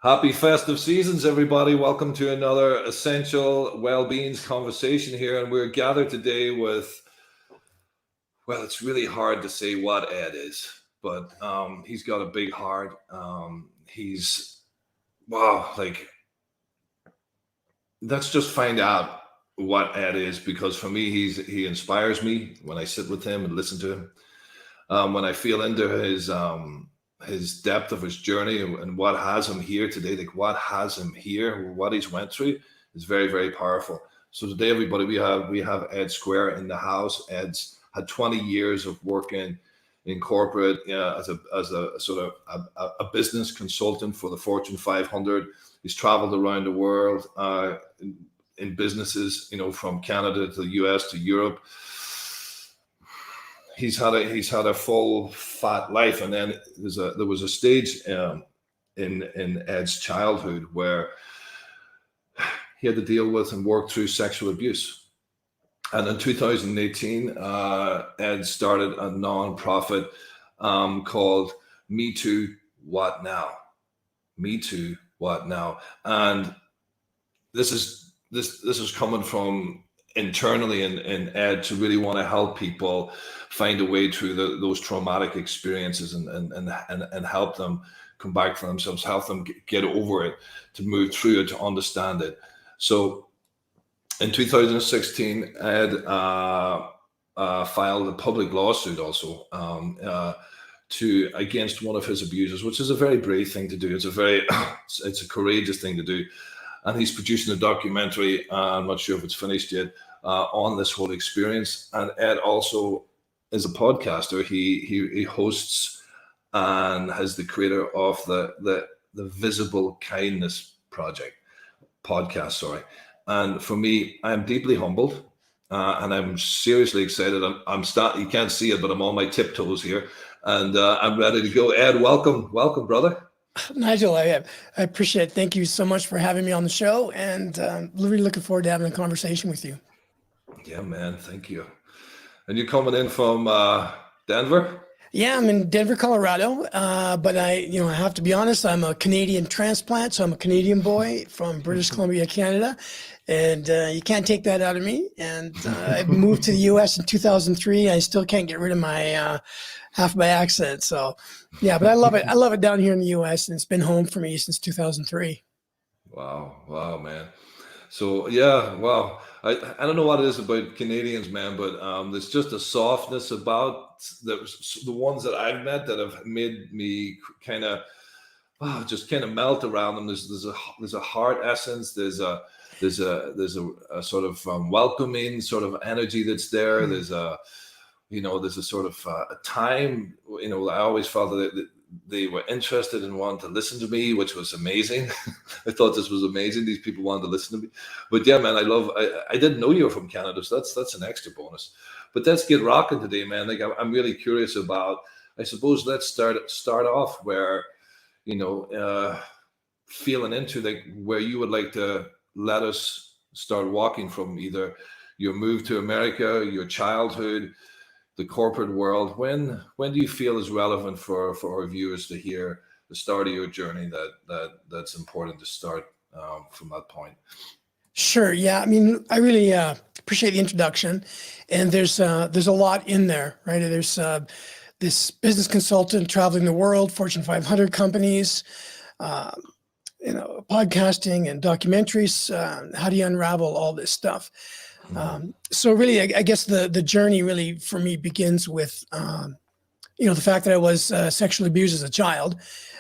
Happy festive seasons, everybody. Welcome to another essential well-beings conversation here. And we're gathered today with, well, it's really hard to say what Ed is, but he's got a big heart. Wow, like, let's just find out what Ed is, because for me, he inspires me when I sit with him and listen to him. When I feel into his depth of his journey and what has him here today, like what has him here, what he's went through, is very, very powerful. So today, everybody, we have Ed Squire in the house. Ed's had 20 years of working in corporate as a sort of a business consultant for the Fortune 500. He's traveled around the world in businesses, from Canada to the US to Europe. He's had a full fat life, and then there was a stage in Ed's childhood where he had to deal with and work through sexual abuse. And in 2018, Ed started a nonprofit called MeTooWhatNow. MeTooWhatNow, and this is coming from internally in Ed to really want to help people find a way through those traumatic experiences and help them come back to themselves, help them get over it, to move through it, to understand it. So in 2016, Ed filed a public lawsuit also against one of his abusers, which is a very brave thing to do. It's a courageous thing to do. And he's producing a documentary, I'm not sure if it's finished yet, on this whole experience. And Ed also is a podcaster. He hosts and is the creator of the Visible Kindness podcast. And for me, I'm deeply humbled, and I'm seriously excited. You can't see it, but I'm on my tiptoes here, and I'm ready to go. Ed, welcome, brother. Nigel, I appreciate it. Thank you so much for having me on the show, and really looking forward to having a conversation with you. Yeah, man. Thank you. And you're coming in from Denver? Yeah, I'm in Denver, Colorado. But I have to be honest, I'm a Canadian transplant. So I'm a Canadian boy from British Columbia, Canada. And you can't take that out of me. And I moved to the US in 2003. I still can't get rid of my half my accent. So yeah, but I love it. I love it down here in the US, and it's been home for me since 2003. Wow, man. So yeah, wow. I don't know what it is about Canadians, man, but there's just a softness about the ones that I've met that have made me kind of just kind of melt around them. There's a heart essence. There's a sort of welcoming sort of energy that's there. Mm-hmm. There's a sort of a time. I always felt that they were interested and wanted to listen to me, which was amazing. I thought this was amazing. These people wanted to listen to me. But yeah, man, I didn't know you were from Canada, so that's an extra bonus. But let's get rocking today, man. Like I'm really curious about, I suppose let's start off where, feeling into like where you would like to let us start walking from, either your move to America, your childhood, the corporate world. When do you feel is relevant for our viewers to hear the start of your journey that's important to start from that point? Sure. Yeah. I mean, I really appreciate the introduction, and there's a lot in there, right? There's this business consultant traveling the world, Fortune 500 companies, podcasting and documentaries. How do you unravel all this stuff? So really, I guess the journey really for me begins with, the fact that I was sexually abused as a child.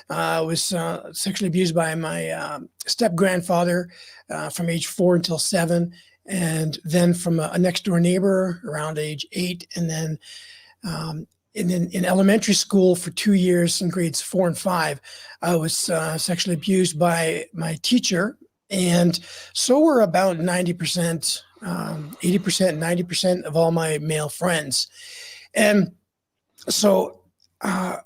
I was sexually abused by my step-grandfather from age 4 until 7, and then from a next-door neighbor around age 8, and then in elementary school for 2 years in grades 4 and 5, I was sexually abused by my teacher, and so were about 90%. 80%, 90% of all my male friends. And so, when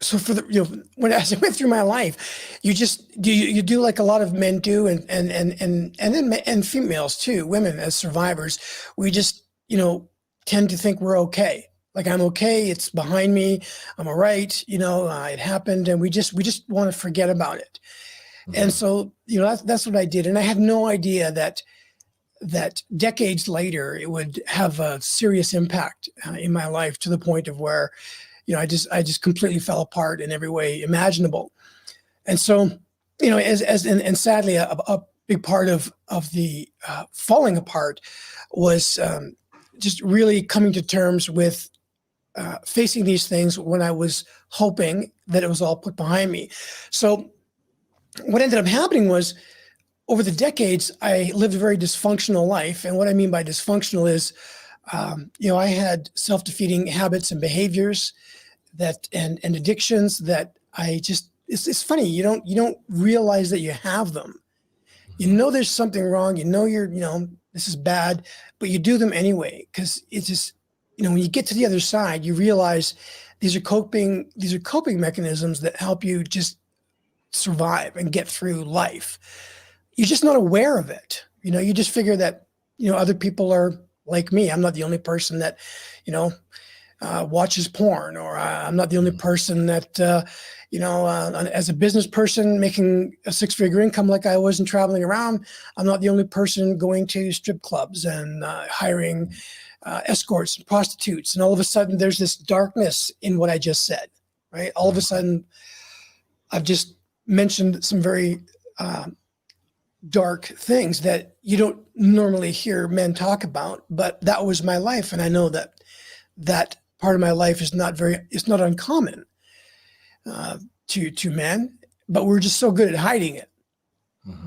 as I went through my life, you do like a lot of men do, and females too, women as survivors, we just, tend to think we're okay. Like I'm okay. It's behind me. I'm all right. It happened, and we just want to forget about it. And so, that's what I did. And I had no idea that decades later it would have a serious impact in my life, to the point of where, I just completely fell apart in every way imaginable. And so, and sadly, a big part of the falling apart was just really coming to terms with facing these things when I was hoping that it was all put behind me. So what ended up happening was, over the decades, I lived a very dysfunctional life. And what I mean by dysfunctional is, I had self-defeating habits and behaviors and addictions that it's funny. You don't realize that you have them. There's something wrong. This is bad, but you do them anyway. Cause it's just, when you get to the other side, you realize these are coping mechanisms that help you just survive and get through life. You're just not aware of it. You just figure that, other people are like me. I'm not the only person that, watches porn, or I'm not the only person that, as a business person making a 6-figure income like I was and traveling around, I'm not the only person going to strip clubs and hiring escorts and prostitutes. And all of a sudden there's this darkness in what I just said, right? All of a sudden I've just mentioned some very dark things that you don't normally hear men talk about, but that was my life. And I know that part of my life is not uncommon to men, but we're just so good at hiding it.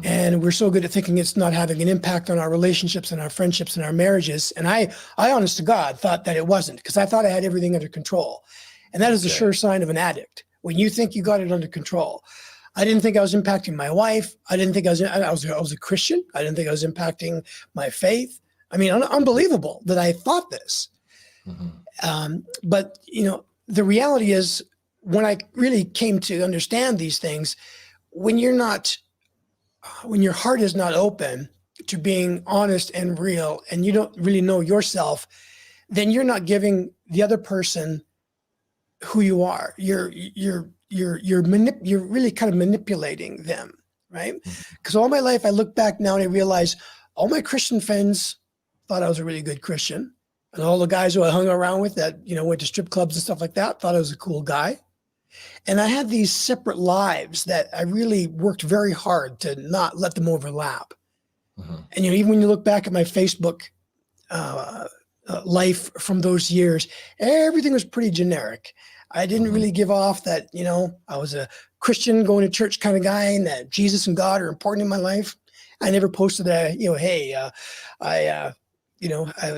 And we're so good at thinking it's not having an impact on our relationships and our friendships and our marriages. And I honest to God, thought that it wasn't, because I thought I had everything under control. And that is a sure sign of an addict. When you think you got it under control. I didn't think I was impacting my wife. I didn't think I was a Christian. I didn't think I was impacting my faith. I mean, unbelievable that I thought this. But, the reality is, when I really came to understand these things, when your heart is not open to being honest and real, and you don't really know yourself, then you're not giving the other person who you are. You're really kind of manipulating them, right? Because all my life, I look back now and I realize all my Christian friends thought I was a really good Christian. And all the guys who I hung around with that, went to strip clubs and stuff like that, thought I was a cool guy. And I had these separate lives that I really worked very hard to not let them overlap. And, even when you look back at my Facebook life from those years, everything was pretty generic. I didn't really give off that, I was a Christian going to church kind of guy, and that Jesus and God are important in my life. I never posted that, hey, I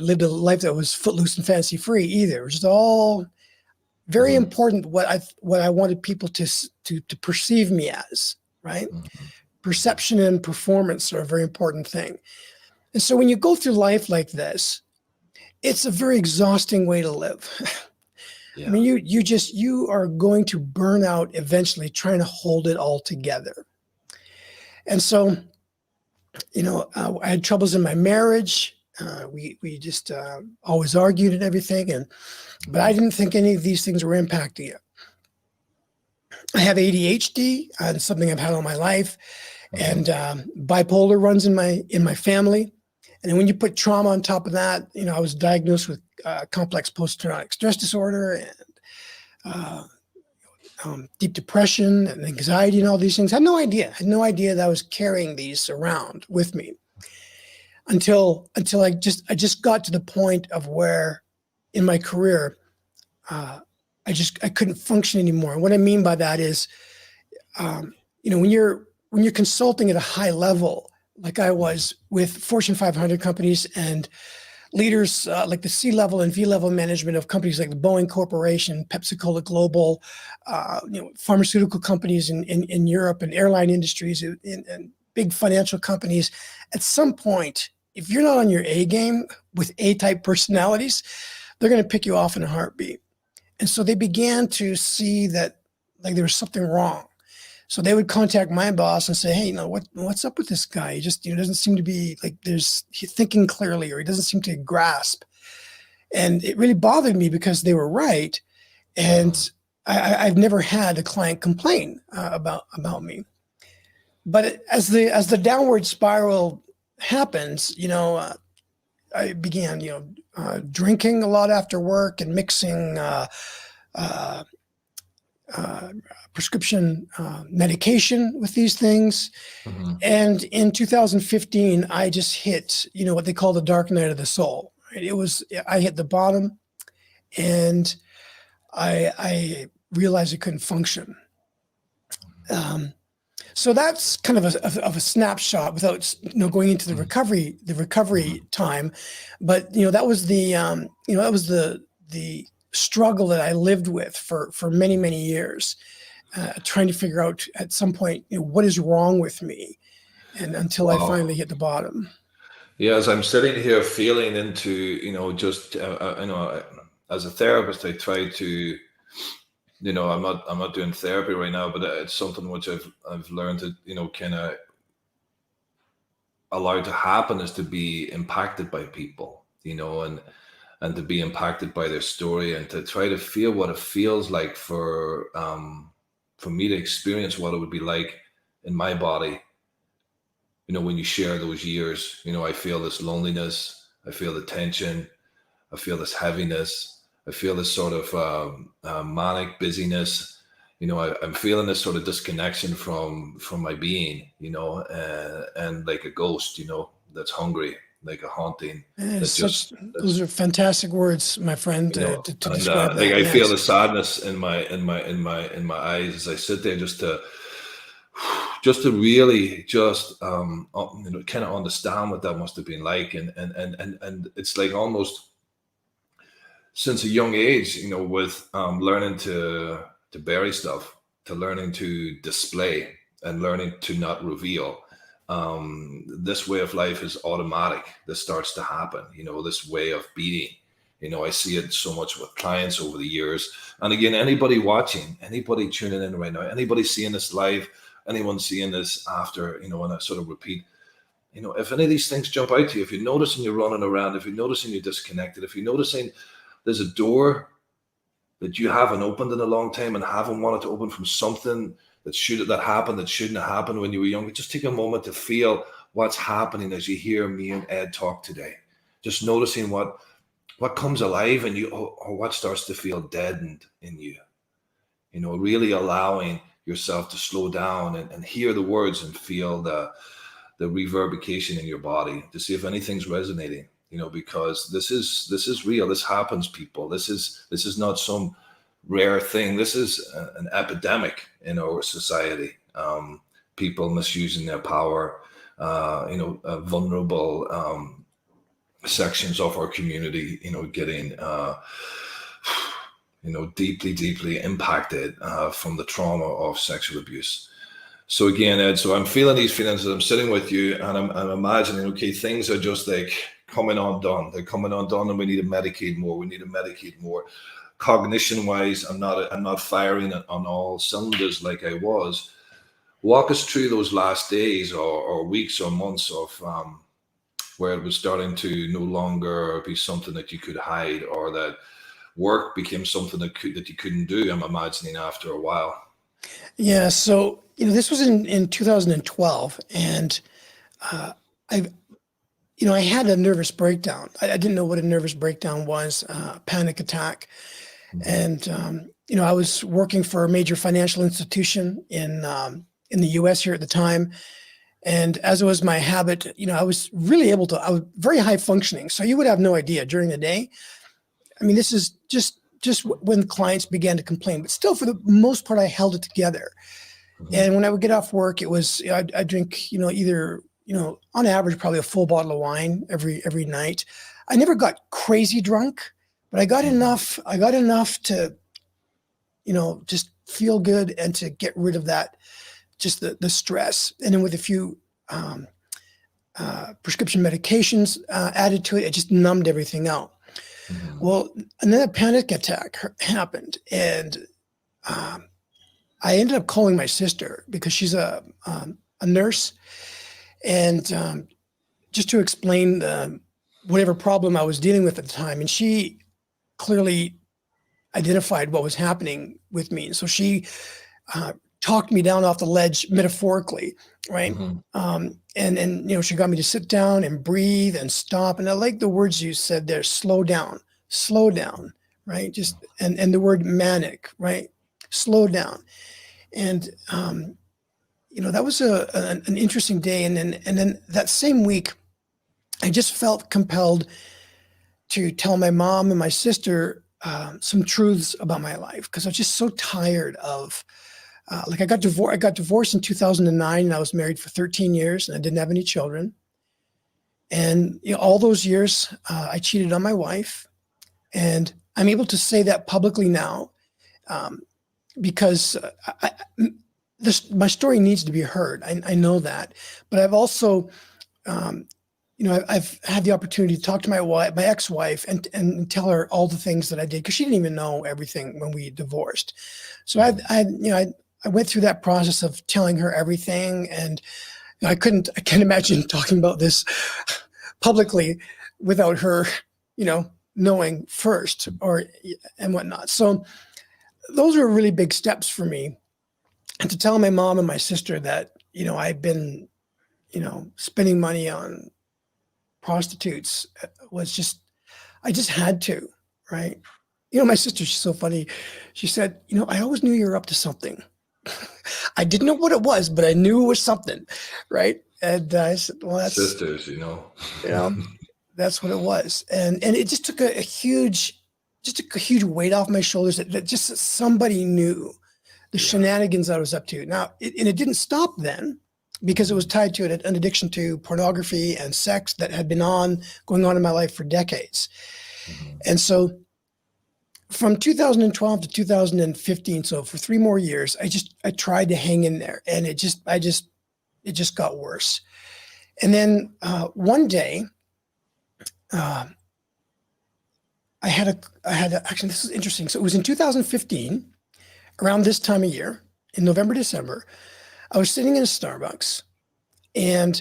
lived a life that was footloose and fancy free either. It was just all very important what I wanted people to perceive me as, right? Perception and performance are a very important thing. And so when you go through life like this, it's a very exhausting way to live. I mean, you are going to burn out eventually trying to hold it all together. And so, I had troubles in my marriage. We just always argued and everything. But I didn't think any of these things were impacting it. I have ADHD. It's something I've had all my life. And bipolar runs in my family. And when you put trauma on top of that, I was diagnosed with complex post-traumatic stress disorder and deep depression and anxiety and all these things. I had no idea that I was carrying these around with me until I just got to the point of where in my career, I couldn't function anymore. And what I mean by that is, when you're consulting at a high level, like I was with Fortune 500 companies and leaders like the C-level and V-level management of companies like the Boeing Corporation, Pepsi-Cola Global, pharmaceutical companies in Europe, and airline industries and big financial companies. At some point, if you're not on your A game with A-type personalities, they're going to pick you off in a heartbeat. And so they began to see that like there was something wrong. So they would contact my boss and say, hey, what's up with this guy? He just doesn't seem to be he's thinking clearly, or he doesn't seem to grasp. And it really bothered me because they were right. And I've never had a client complain about me. But as the downward spiral happens, I began, drinking a lot after work and mixing uh, prescription medication with these things. Mhm. And in 2015, I just hit, what they call the dark night of the soul. Right? I hit the bottom, and I realized I couldn't function. So that's kind of a snapshot without going into the recovery time. But that was the struggle that I lived with for many, many years, trying to figure out at some point what is wrong with me, and until I finally Wow. hit the bottom. Yeah, as I'm sitting here feeling into, just, as a therapist, I try to, I'm not doing therapy right now, but it's something which I've learned to, kind of allow to happen, is to be impacted by people, and to be impacted by their story, and to try to feel what it feels like for me to experience what it would be like in my body. When you share those years, I feel this loneliness, I feel the tension, I feel this heaviness, I feel this sort of manic busyness. I'm feeling this sort of disconnection from my being, and like a ghost, that's hungry, like a haunting that just Those that's are fantastic words, my friend, to and describe like that. I feel Yes. the sadness in my eyes as I sit there, just to really just kind of understand what that must have been like, and it's like almost since a young age, with learning to bury stuff, to learning to display, and learning to not reveal. This way of life is automatic. This starts to happen. This way of being. I see it so much with clients over the years. And again, anybody watching, anybody tuning in right now, anybody seeing this live, anyone seeing this after, and I sort of repeat, if any of these things jump out to you, if you're noticing you're running around, if you're noticing you're disconnected, if you're noticing there's a door that you haven't opened in a long time and haven't wanted to open from something that happened that shouldn't have happened when you were younger, just take a moment to feel what's happening as you hear me and Ed talk today. Just noticing what comes alive in you, or what starts to feel deadened in you. Really allowing yourself to slow down and hear the words and feel the reverberation in your body to see if anything's resonating. Because this is real. This happens, people. This is not some rare thing. This is an epidemic in our society. People misusing their power. Vulnerable sections of our community. Getting deeply impacted from the trauma of sexual abuse. So again, Ed, so I'm feeling these feelings as I'm sitting with you, and I'm imagining, okay, things are just like coming undone. They're coming undone, and we need to medicate more. We need to medicate more. Cognition-wise, I'm not firing on all cylinders like I was. Walk us through those last days or weeks or months of where it was starting to no longer be something that you could hide, or that work became something that you couldn't do. I'm imagining after a while. Yeah. So, this was in 2012, and I I had a nervous breakdown. I didn't know what a nervous breakdown was, panic attack. And, I was working for a major financial institution in the US here at the time. And as it was my habit, I was I was very high functioning. So you would have no idea during the day. I mean, this is just when clients began to complain, but still for the most part, I held it together. And when I would get off work, it was, I'd drink, either, on average, probably a full bottle of wine every night. I never got crazy drunk, but I got enough to, just feel good and to get rid of that, just the stress. And then with a few prescription medications added to it, it just numbed everything out. Well, and then a panic attack happened, and I ended up calling my sister because she's a nurse, and just to explain whatever problem I was dealing with at the time. And she clearly identified what was happening with me. And so she talked me down off the ledge metaphorically, right? And she got me to sit down and breathe and stop. And I like the words you said there: slow down, right? Just and the word manic, right? Slow down. And that was an interesting day. And then that same week, I just felt compelled to tell my mom and my sister some truths about my life, because I was just so tired of I got divorced in 2009, and I was married for 13 years, and I didn't have any children. And all those years, I cheated on my wife, and I'm able to say that publicly now because my story needs to be heard. I know that, but I've also, I've had the opportunity to talk to my ex-wife, and tell her all the things that I did, because she didn't even know everything when we divorced. So I went through that process of telling her everything, and I can't imagine talking about this publicly without her, knowing first and whatnot. So those were really big steps for me. And to tell my mom and my sister that, I've been, spending money on prostitutes was I just had to, right? My sister, she's so funny. She said, I always knew you were up to something. I didn't know what it was, but I knew it was something, right? And I said, well, that's sisters, that's what it was. And it just took a huge weight off my shoulders that just somebody knew the shenanigans I was up to. Now, it didn't stop then, because it was tied to an addiction to pornography and sex that had been going on in my life for decades. And so from 2012 to 2015, so for 3 more years, I tried to hang in there, and it just got worse. And then one day, actually, this is interesting. So it was in 2015, around this time of year, in November, December, I was sitting in a Starbucks, and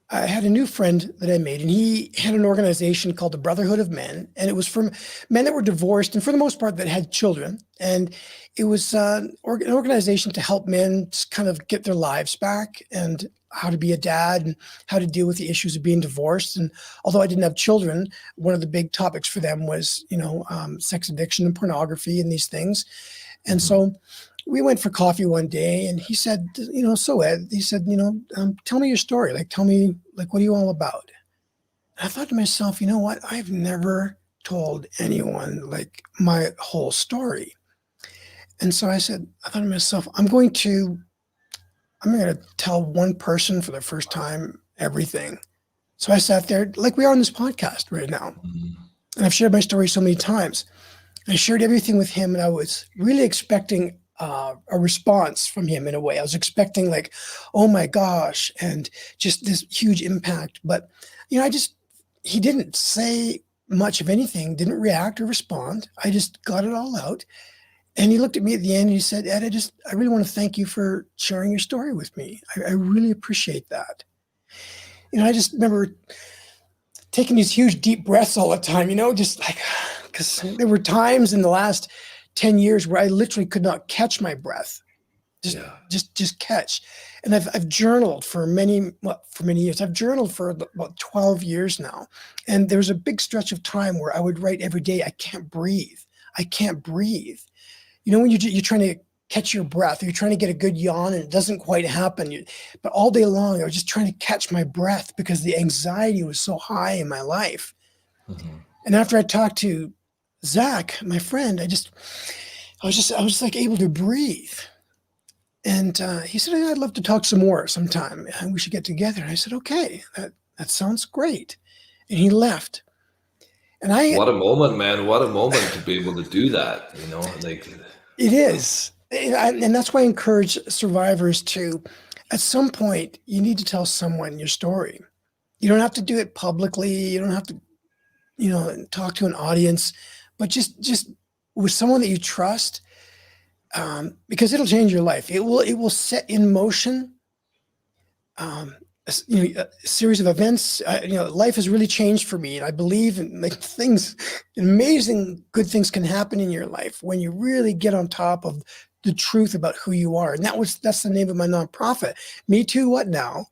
I had a new friend that I made, and he had an organization called the Brotherhood of Men, and it was for men that were divorced, and for the most part that had children. And it was an organization to help men kind of get their lives back, and how to be a dad, and how to deal with the issues of being divorced. And although I didn't have children, one of the big topics for them was, sex addiction and pornography and these things. And so we went for coffee one day, and he said, so Ed, he said, tell me your story. Tell me, what are you all about? And I thought to myself, you know what? I've never told anyone my whole story. And so I thought to myself, I'm going to tell one person for the first time everything. So I sat there like we are on this podcast right now. And I've shared my story so many times. I shared everything with him, and I was really expecting a response from him in a way. I was expecting oh my gosh, and just this huge impact. But, he didn't say much of anything, didn't react or respond. I just got it all out. And he looked at me at the end, and he said, Ed, I really want to thank you for sharing your story with me. I really appreciate that. I just remember taking these huge deep breaths all the time, because there were times in the last 10 years where I literally could not catch my breath, just catch. And I've journaled for many years. I've journaled for about 12 years now. And there was a big stretch of time where I would write every day, I can't breathe. When you're trying to catch your breath, or you're trying to get a good yawn and it doesn't quite happen. But all day long, I was just trying to catch my breath because the anxiety was so high in my life. And after I talked to Zach, my friend, I was able to breathe. And he said, I'd love to talk some more sometime. We should get together. And I said, okay, that sounds great. And he left. And what a moment, man. What a moment to be able to do that, It is. And that's why I encourage survivors to, at some point, you need to tell someone your story. You don't have to do it publicly. You don't have to, talk to an audience, but just with someone that you trust, because it'll change your life. It will set in motion a series of events. Life has really changed for me, and I believe in like things, amazing good things can happen in your life when you really get on top of the truth about who you are. And that's the name of my nonprofit, Me Too, What Now?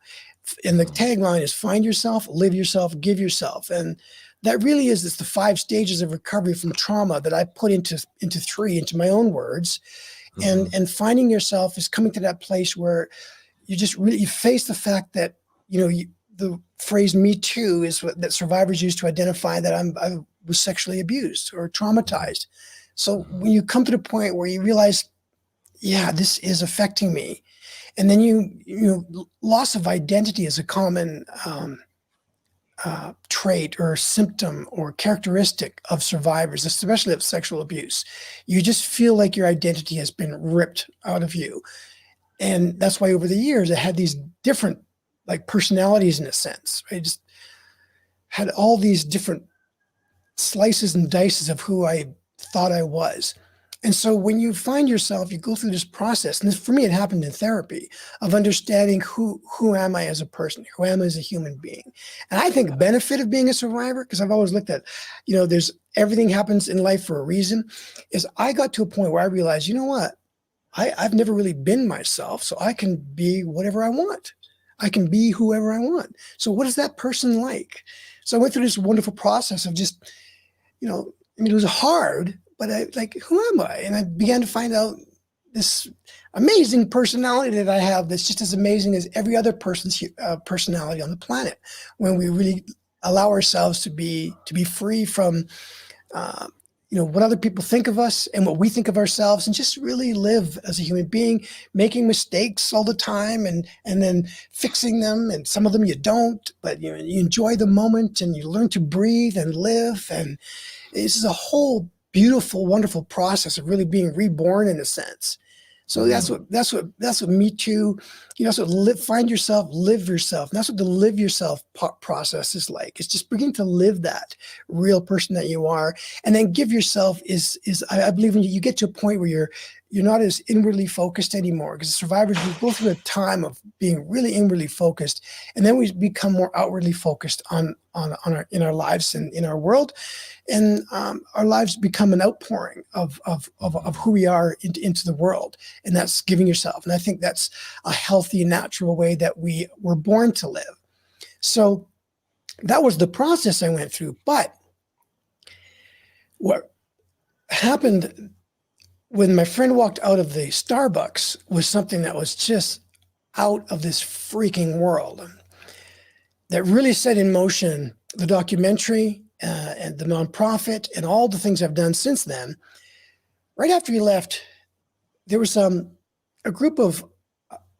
And the tagline is find yourself, live yourself, give yourself. And that really is, it's the 5 stages of recovery from trauma that I put into 3, into my own words. And finding yourself is coming to that place where you just really, you face the fact that, the phrase Me Too is what that survivors use to identify that I was sexually abused or traumatized. So when you come to the point where you realize, yeah, this is affecting me. And then loss of identity is a common trait or symptom or characteristic of survivors, especially of sexual abuse. You just feel like your identity has been ripped out of you. And that's why over the years, I had these different like personalities in a sense. I just had all these different slices and dices of who I thought I was. And so when you find yourself, you go through this process, and for me, it happened in therapy, of understanding who am I as a person, who am I as a human being. And I think the benefit of being a survivor, because I've always looked at, there's everything happens in life for a reason, is I got to a point where I realized, you know what? I've never really been myself, so I can be whatever I want. I can be whoever I want. So what is that person like? So I went through this wonderful process of just, it was hard, but who am I? And I began to find out this amazing personality that I have that's just as amazing as every other person's personality on the planet. When we really allow ourselves to be free from, what other people think of us and what we think of ourselves, and just really live as a human being, making mistakes all the time and then fixing them. And some of them you don't, but you enjoy the moment and you learn to breathe and live. And this is a whole beautiful, wonderful process of really being reborn in a sense. So that's what Me Too, find yourself, live yourself. And that's what the live yourself process is like. It's just beginning to live that real person that you are, and then give yourself I believe when you get to a point where you're not as inwardly focused anymore, because survivors, we go through a time of being really inwardly focused, and then we become more outwardly focused in our lives and in our world. And our lives become an outpouring of who we are into the world. And that's giving yourself. And I think that's a healthy, natural way that we were born to live. So that was the process I went through. But what happened when my friend walked out of the Starbucks was something that was just out of this freaking world, that really set in motion the documentary and the nonprofit and all the things I've done since then. Right after he left, there was a group of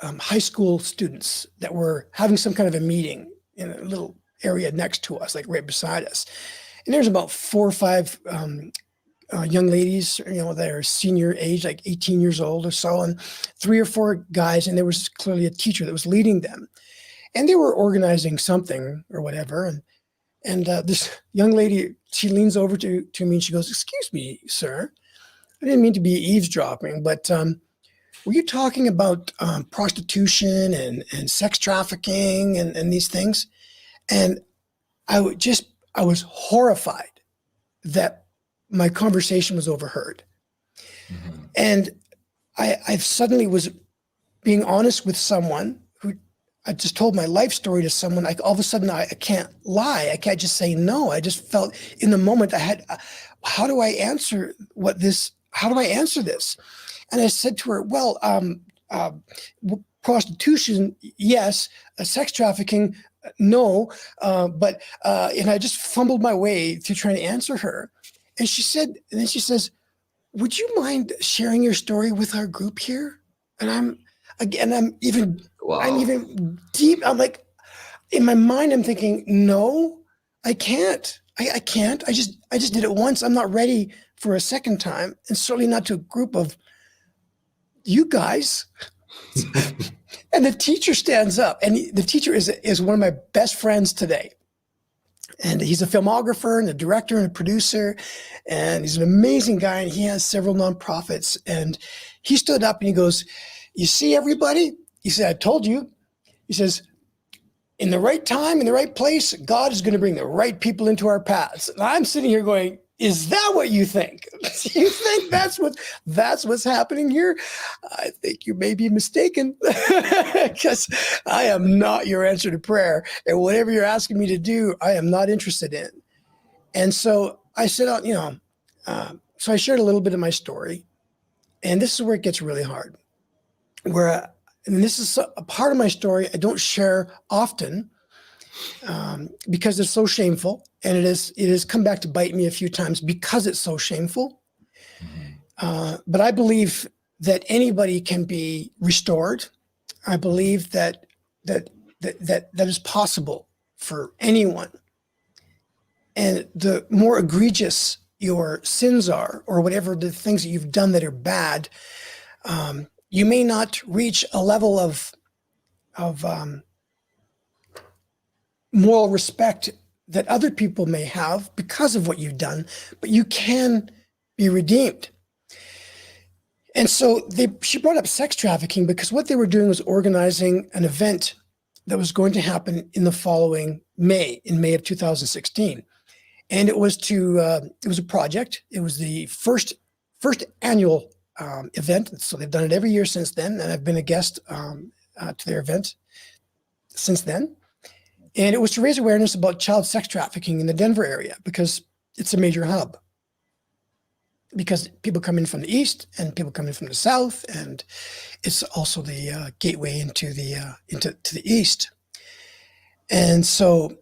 high school students that were having some kind of a meeting in a little area next to us, like right beside us. And there's about 4 or 5 young ladies, that are senior age, like 18 years old or so, and 3 or 4 guys. And there was clearly a teacher that was leading them. And they were organizing something or whatever. And this young lady, she leans over to me and she goes, "Excuse me, sir. I didn't mean to be eavesdropping, but were you talking about prostitution and sex trafficking and these things?" And I was horrified that my conversation was overheard. Mm-hmm. And I suddenly was being honest with someone who I just told my life story to someone. All of a sudden, I can't lie. I can't just say no. I just felt in the moment I had, how do I answer this? How do I answer this? And I said to her, well, prostitution, yes. Sex trafficking, no. And I just fumbled my way through trying to answer her. And then she says, "Would you mind sharing your story with our group here?" And I'm even deep. I'm like, in my mind, I'm thinking, no, I can't. I can't. I just did it once. I'm not ready for a second time, and certainly not to a group of you guys. And the teacher stands up, and the teacher is one of my best friends today. And he's a filmographer and a director and a producer, and he's an amazing guy, and he has several nonprofits. And he stood up and he goes, "You see, everybody?" He said, "I told you." He says, in the right time, in the right place, God is going to bring the right people into our paths. And I'm sitting here going, is that what you think? Do you think that's what's happening here? I think you may be mistaken, because I am not your answer to prayer. And whatever you're asking me to do, I am not interested in. And so I said, so I shared a little bit of my story. And this is where it gets really hard. And this is a part of my story I don't share often, because it's so shameful, and it has come back to bite me a few times because it's so shameful. But I believe that anybody can be restored. I believe that is possible for anyone. And the more egregious your sins are, or whatever the things that you've done that are bad, you may not reach a level of moral respect that other people may have because of what you've done, but you can be redeemed. And so she brought up sex trafficking because what they were doing was organizing an event that was going to happen in the following May, in May of 2016. And it was a project. It was the first annual event. So they've done it every year since then. And I've been a guest to their event since then. And it was to raise awareness about child sex trafficking in the Denver area, because it's a major hub. Because people come in from the east and people come in from the south, and it's also the gateway into the east. And so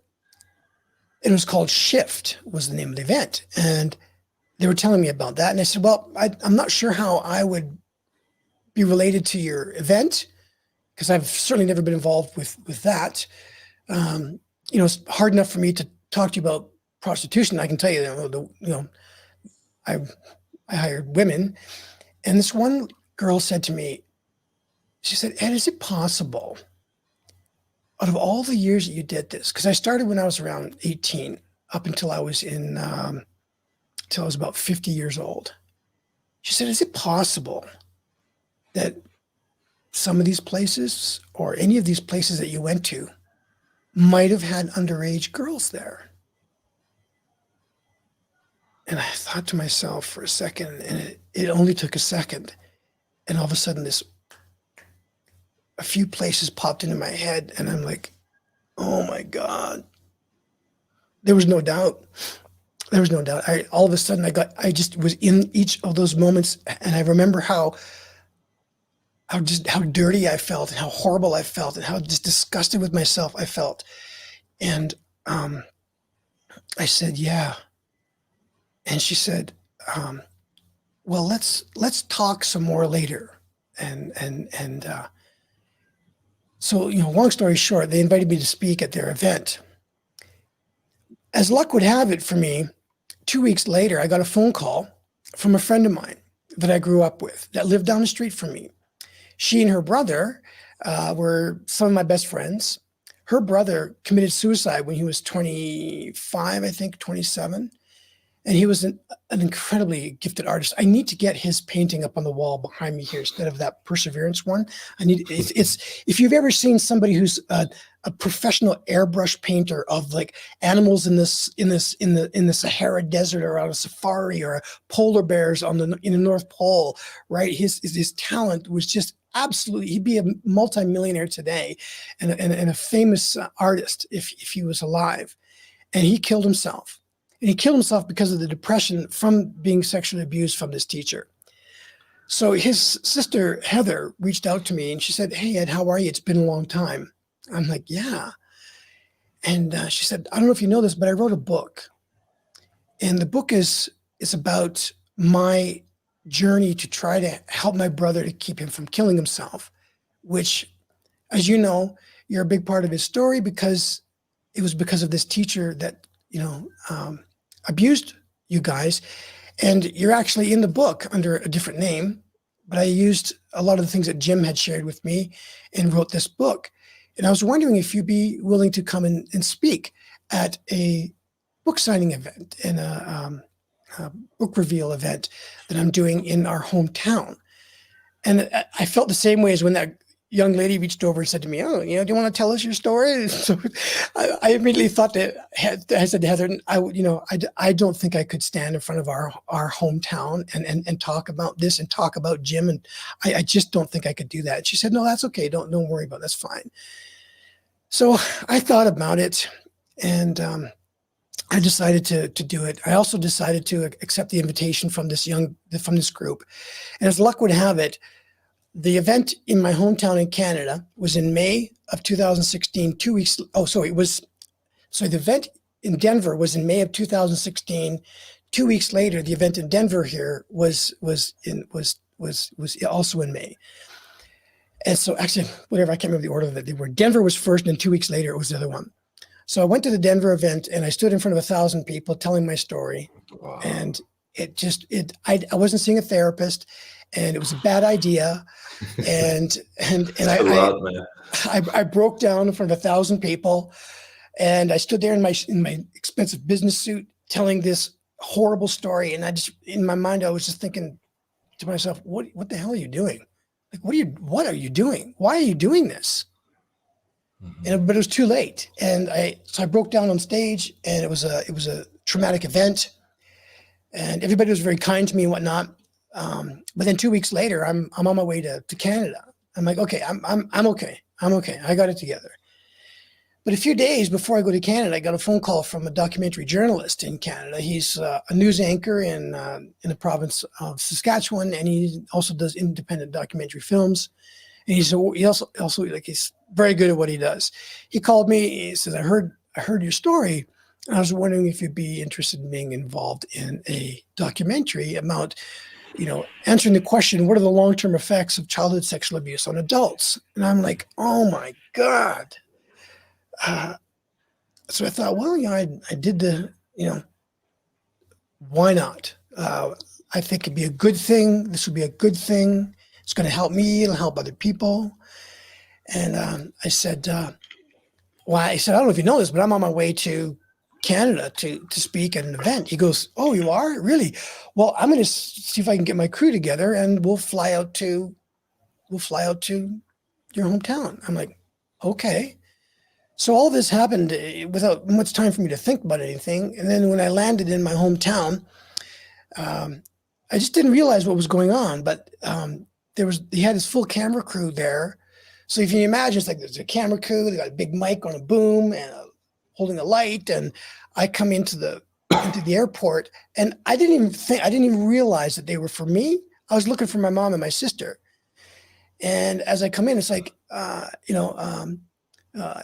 it was called Shift, was the name of the event. And they were telling me about that. And I said, well, I'm not sure how I would be related to your event, because I've certainly never been involved with that. It's hard enough for me to talk to you about prostitution. I can tell you, I hired women. And this one girl said to me, she said, Ed, is it possible, out of all the years that you did this, because I started when I was around 18 up until I was till I was about 50 years old. She said, is it possible that some of these places, or any of these places that you went to, might have had underage girls there? And I thought to myself for a second, and it only took a second. And all of a sudden a few places popped into my head, and I'm like, oh my God. There was no doubt. All of a sudden I just was in each of those moments, and I remember how dirty I felt, and how horrible I felt, and how just disgusted with myself I felt. And I said, yeah. And she said, well, let's talk some more later. So, long story short, they invited me to speak at their event. As luck would have it for me, 2 weeks later, I got a phone call from a friend of mine that I grew up with, that lived down the street from me. She and her brother were some of my best friends. Her brother committed suicide when he was 25, I think, 27. And he was an incredibly gifted artist. I need to get his painting up on the wall behind me here instead of that Perseverance one. It's if you've ever seen somebody who's a professional airbrush painter of like animals in the Sahara Desert, or on a safari, or polar bears in the North Pole, right? His talent was just absolutely. He'd be a multimillionaire today, and a famous artist if he was alive. And he killed himself. And he killed himself because of the depression from being sexually abused from this teacher. So his sister, Heather, reached out to me, and she said, hey, Ed, how are you? It's been a long time. I'm like, yeah. And she said, I don't know if you know this, but I wrote a book. And the book is about my journey to try to help my brother to keep him from killing himself, which, as you know, you're a big part of his story, because it was because of this teacher that, abused you guys. And you're actually in the book under a different name, but I used a lot of the things that Jim had shared with me and wrote this book. And I was wondering if you'd be willing to come and speak at a book signing event and a book reveal event that I'm doing in our hometown. And I felt the same way as when that young lady reached over and said to me, "Oh, do you want to tell us your story?" So I immediately thought that I said to Heather, I don't think I could stand in front of our hometown and talk about this and talk about Jim, and I just don't think I could do that. She said, "No, that's okay. Don't worry about it. That's fine." So I thought about it, and I decided to do it. I also decided to accept the invitation from this group, and as luck would have it, the event in my hometown in Canada was in May of 2016. 2 weeks. Oh, sorry. The event in Denver was in May of 2016. 2 weeks later, the event in Denver here was also in May. And so, actually, whatever, I can't remember the order that they were. Denver was first, and 2 weeks later, it was the other one. So I went to the Denver event, and I stood in front of 1,000 people telling my story. Wow. And I wasn't seeing a therapist, and it was a bad idea. And I broke down in front of 1,000 people, and I stood there in my expensive business suit telling this horrible story. And in my mind, I was just thinking to myself, what the hell are you doing? Like, what are you doing? Why are you doing this? Mm-hmm. But it was too late. And so I broke down on stage, and it was a traumatic event, and everybody was very kind to me and whatnot. But then 2 weeks later, I'm on my way to Canada. I'm like, okay, I'm okay. I'm okay. I got it together. But a few days before I go to Canada, I got a phone call from a documentary journalist in Canada. He's a news anchor in the province of Saskatchewan, and he also does independent documentary films. And he's very good at what he does. He called me. He says, I heard your story, and I was wondering if you'd be interested in being involved in a documentary about, answering the question, what are the long-term effects of childhood sexual abuse on adults? And I'm like, oh my God. So I thought, well, I did why not? I think it'd be a good thing. This would be a good thing. It's going to help me. It'll help other people. And I said, I don't know if you know this, but I'm on my way to Canada to speak at an event. He goes, oh, you are? Really? Well, I'm going to see if I can get my crew together, and we'll fly out to your hometown. I'm like, okay. So all this happened without much time for me to think about anything. And then when I landed in my hometown, I just didn't realize what was going on. But he had his full camera crew there. So if you imagine, it's like there's a camera crew, they got a big mic on a boom and holding a light. And I come into the airport, and I didn't even realize that they were for me. I was looking for my mom and my sister. And as I come in, it's like,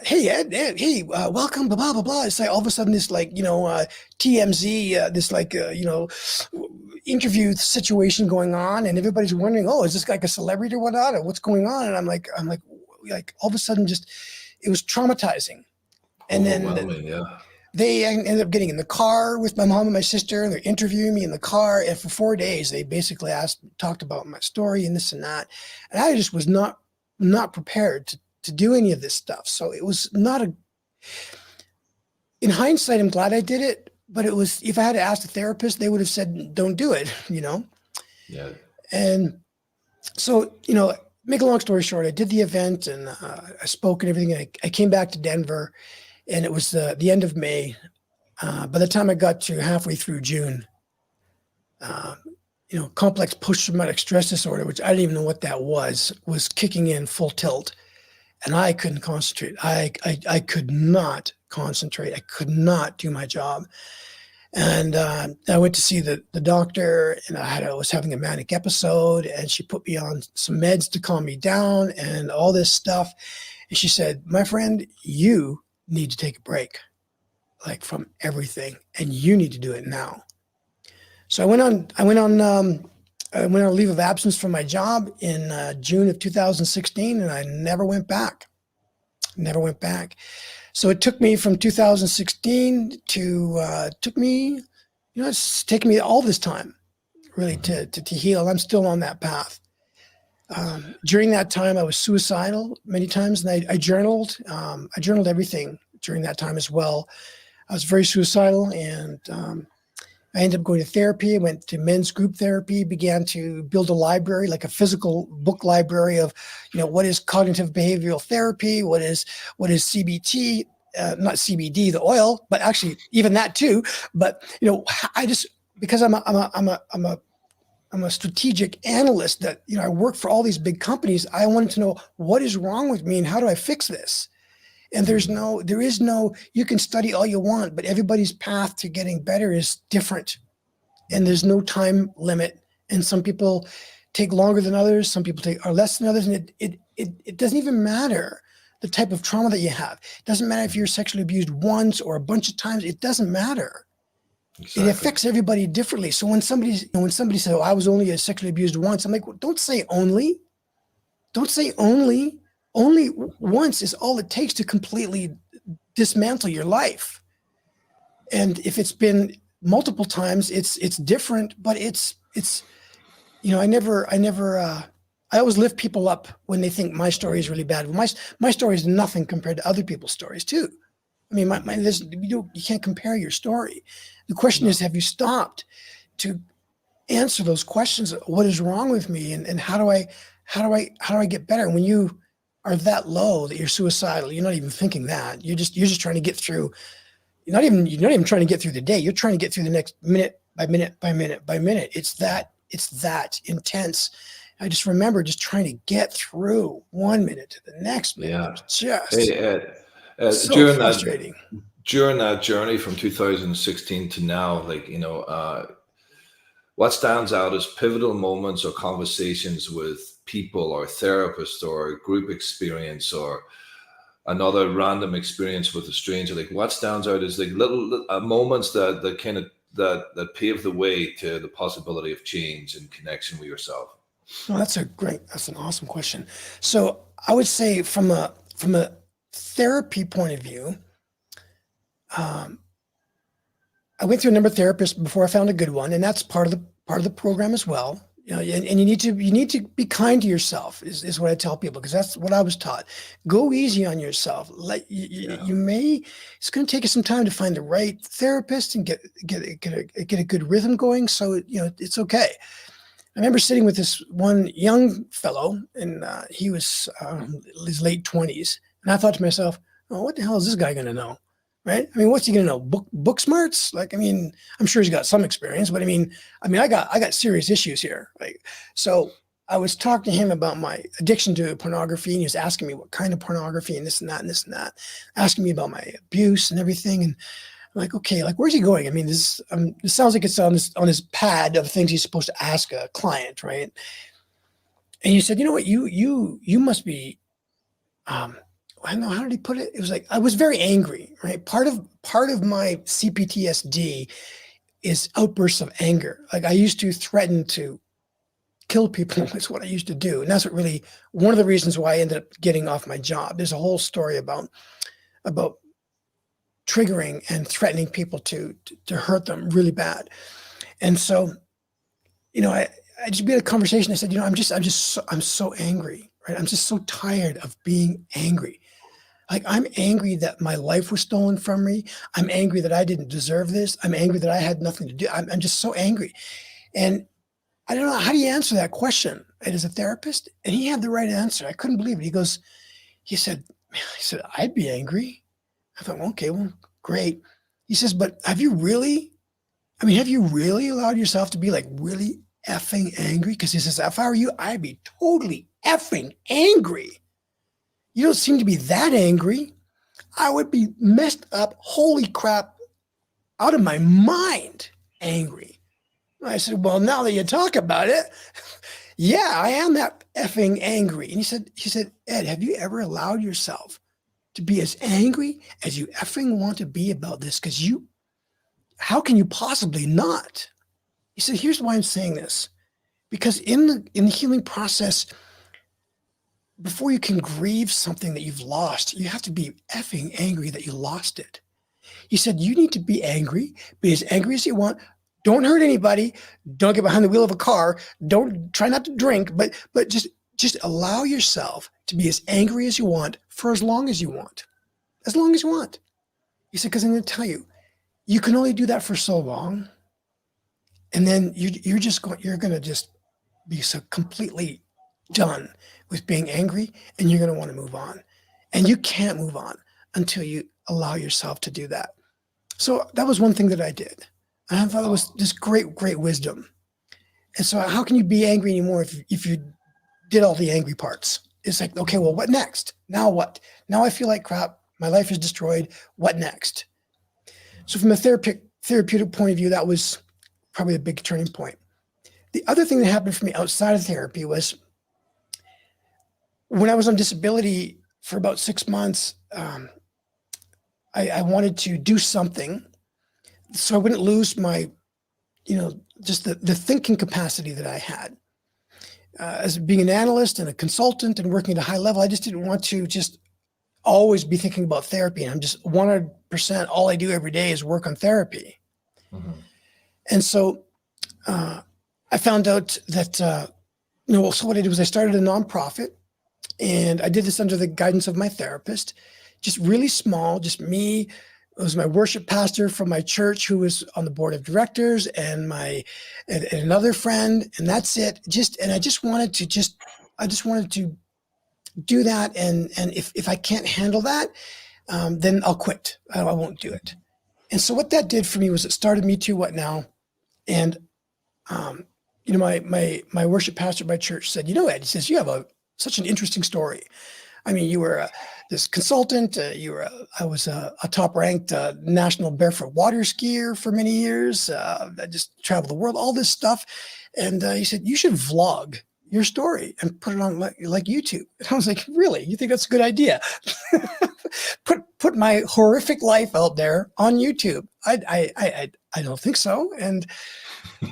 hey, Ed, hey, welcome, blah, blah, blah, blah. It's like all of a sudden this TMZ, this interview situation going on, and everybody's wondering, oh, is this like a celebrity or whatnot, or what's going on? And I'm like, all of a sudden it was traumatizing. And then they ended up getting in the car with my mom and my sister, and they're interviewing me in the car. And for 4 days, they basically talked about my story and this and that. And I just was not prepared to do any of this stuff. So it was not in hindsight, I'm glad I did it, but it was, if I had to ask the therapist, they would have said, don't do it, Yeah. And so, make a long story short, I did the event, and I spoke and everything. I came back to Denver, and it was the end of May. By the time I got to halfway through June, complex post-traumatic stress disorder, which I didn't even know what that was kicking in full tilt. And I couldn't concentrate. I could not concentrate. I could not do my job. And I went to see the doctor, and I was having a manic episode, and she put me on some meds to calm me down and all this stuff. And she said, my friend, you need to take a break, like from everything, and you need to do it now. So I went on leave of absence from my job in June of 2016, and I never went back. So it took me from 2016 to, it's taken me all this time really to heal. I'm still on that path. During that time, I was suicidal many times, and I journaled. I journaled everything during that time as well. I was very suicidal, and I ended up going to therapy. I went to men's group therapy, began to build a library, like a physical book library of, what is cognitive behavioral therapy? What is CBT? Not CBD, the oil, but actually even that too. But, I just, because I'm a strategic analyst that, I work for all these big companies. I wanted to know what is wrong with me and how do I fix this? And there is no, you can study all you want, but everybody's path to getting better is different. And there's no time limit. And some people take longer than others. Some people are less than others. And it doesn't even matter the type of trauma that you have. It doesn't matter if you're sexually abused once or a bunch of times. It doesn't matter. Exactly. It affects everybody differently. So when somebody says, "Oh, I was only sexually abused once," I'm like, well, don't say only. Don't say only. Only once is all it takes to completely dismantle your life. And if it's been multiple times, it's different, but it's I always lift people up when they think my story is really bad. My story is nothing compared to other people's stories too. I mean, you can't compare your story. The question is, have you stopped to answer those questions? What is wrong with me, and how do I get better? When you are that low that you're suicidal, you're not even thinking that. You're just trying to get through. You're not even trying to get through the day. You're trying to get through the next minute by minute by minute by minute. It's that intense. I just remember just trying to get through 1 minute to the next minute. Yeah. It's just Hey, Ed, so frustrating. During that journey from 2016 to now, what stands out as pivotal moments or conversations with people or therapists or group experience or another random experience with a stranger? Like, what stands out is like little moments that kind of that pave the way to the possibility of change and connection with yourself. Well, that's an awesome question. So I would say from a therapy point of view, I went through a number of therapists before I found a good one, and that's part of the program as well. And you need to be kind to yourself is what I tell people, because that's what I was taught. Go easy on yourself. It's going to take you some time to find the right therapist and get a good rhythm going. So it's okay. I remember sitting with this one young fellow, and he was his late 20s, and I thought to myself, "Oh, what the hell is this guy going to know?" Right? I mean, what's he going to know? Book smarts? Like, I mean, I'm sure he's got some experience, but I mean, I got serious issues here. Like, so I was talking to him about my addiction to pornography, and he was asking me what kind of pornography and this and that and this and that, asking me about my abuse and everything. And I'm like, okay, like, where's he going? I mean, this sounds like it's on his pad of things he's supposed to ask a client, right? And he said, you know what, you must be, I don't know, how did he put it? It was like, I was very angry, right? Part of my CPTSD is outbursts of anger. Like, I used to threaten to kill people. Is what I used to do. And that's one of the reasons why I ended up getting off my job. There's a whole story about triggering and threatening people to hurt them really bad. And so, I just had a conversation. I said, I'm so angry, right? I'm just so tired of being angry. Like, I'm angry that my life was stolen from me. I'm angry that I didn't deserve this. I'm angry that I had nothing to do. I'm just so angry. And I don't know, how do you answer that question as a therapist? And he had the right answer. I couldn't believe it. He said, I'd be angry. I thought, okay, well, great. He says, but have you really allowed yourself to be like really effing angry? Because he says, if I were you, I'd be totally effing angry. You don't seem to be that angry. I would be messed up, holy crap, out of my mind angry. I said, well, now that you talk about it, yeah, I am that effing angry. And he said, Ed, have you ever allowed yourself to be as angry as you effing want to be about this? Because how can you possibly not? He said, here's why I'm saying this. Because in the healing process, before you can grieve something that you've lost, you have to be effing angry that you lost it. He said, you need to be angry, be as angry as you want. Don't hurt anybody. Don't get behind the wheel of a car. Don't try not to drink, but just allow yourself to be as angry as you want for as long as you want. As long as you want. He said, because I'm going to tell you, you can only do that for so long. And then you're going to just be so completely done with being angry, and you're going to want to move on. And you can't move on until you allow yourself to do that. So that was one thing that I did. I thought it was just great wisdom. And so how can you be angry anymore if you did all the angry parts? It's like, okay, well, what next? Now what? Now I feel like crap. My life is destroyed. What next? So from a therapeutic point of view, that was probably a big turning point. The other thing that happened for me outside of therapy was when I was on disability for about 6 months, I wanted to do something so I wouldn't lose my, just the thinking capacity that I had. As being an analyst and a consultant and working at a high level, I just didn't want to just always be thinking about therapy. And I'm just 100%, all I do every day is work on therapy. Mm-hmm. And so I found out that, so what I did was I started a nonprofit, and I did this under the guidance of my therapist, just really small, just me. It was my worship pastor from my church who was on the board of directors, and another friend, and that's it. I just wanted to do that. And if I can't handle that, then I'll quit. I won't do it. And so what that did for me was it started MeTooWhatNow. And, my worship pastor at my church said, Ed, he says, you have such an interesting story. I mean, you were this consultant. I was a top-ranked national barefoot water skier for many years. I just traveled the world, all this stuff. And he said, you should vlog your story and put it on like YouTube. And I was like, really? You think that's a good idea? put my horrific life out there on YouTube? I don't think so. And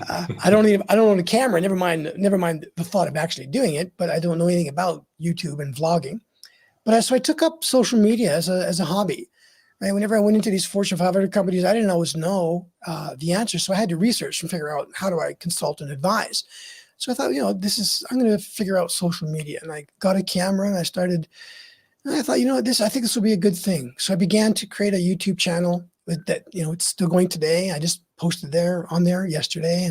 I don't own a camera. Never mind the thought of actually doing it. But I don't know anything about YouTube and vlogging. But so I took up social media as a hobby. Right? Whenever I went into these Fortune 500 companies, I didn't always know the answer. So I had to research and figure out, how do I consult and advise? So I thought, I'm going to figure out social media. And I got a camera and I started, and I thought, I think this will be a good thing. So I began to create a YouTube channel that, it's still going today. I just posted on there yesterday.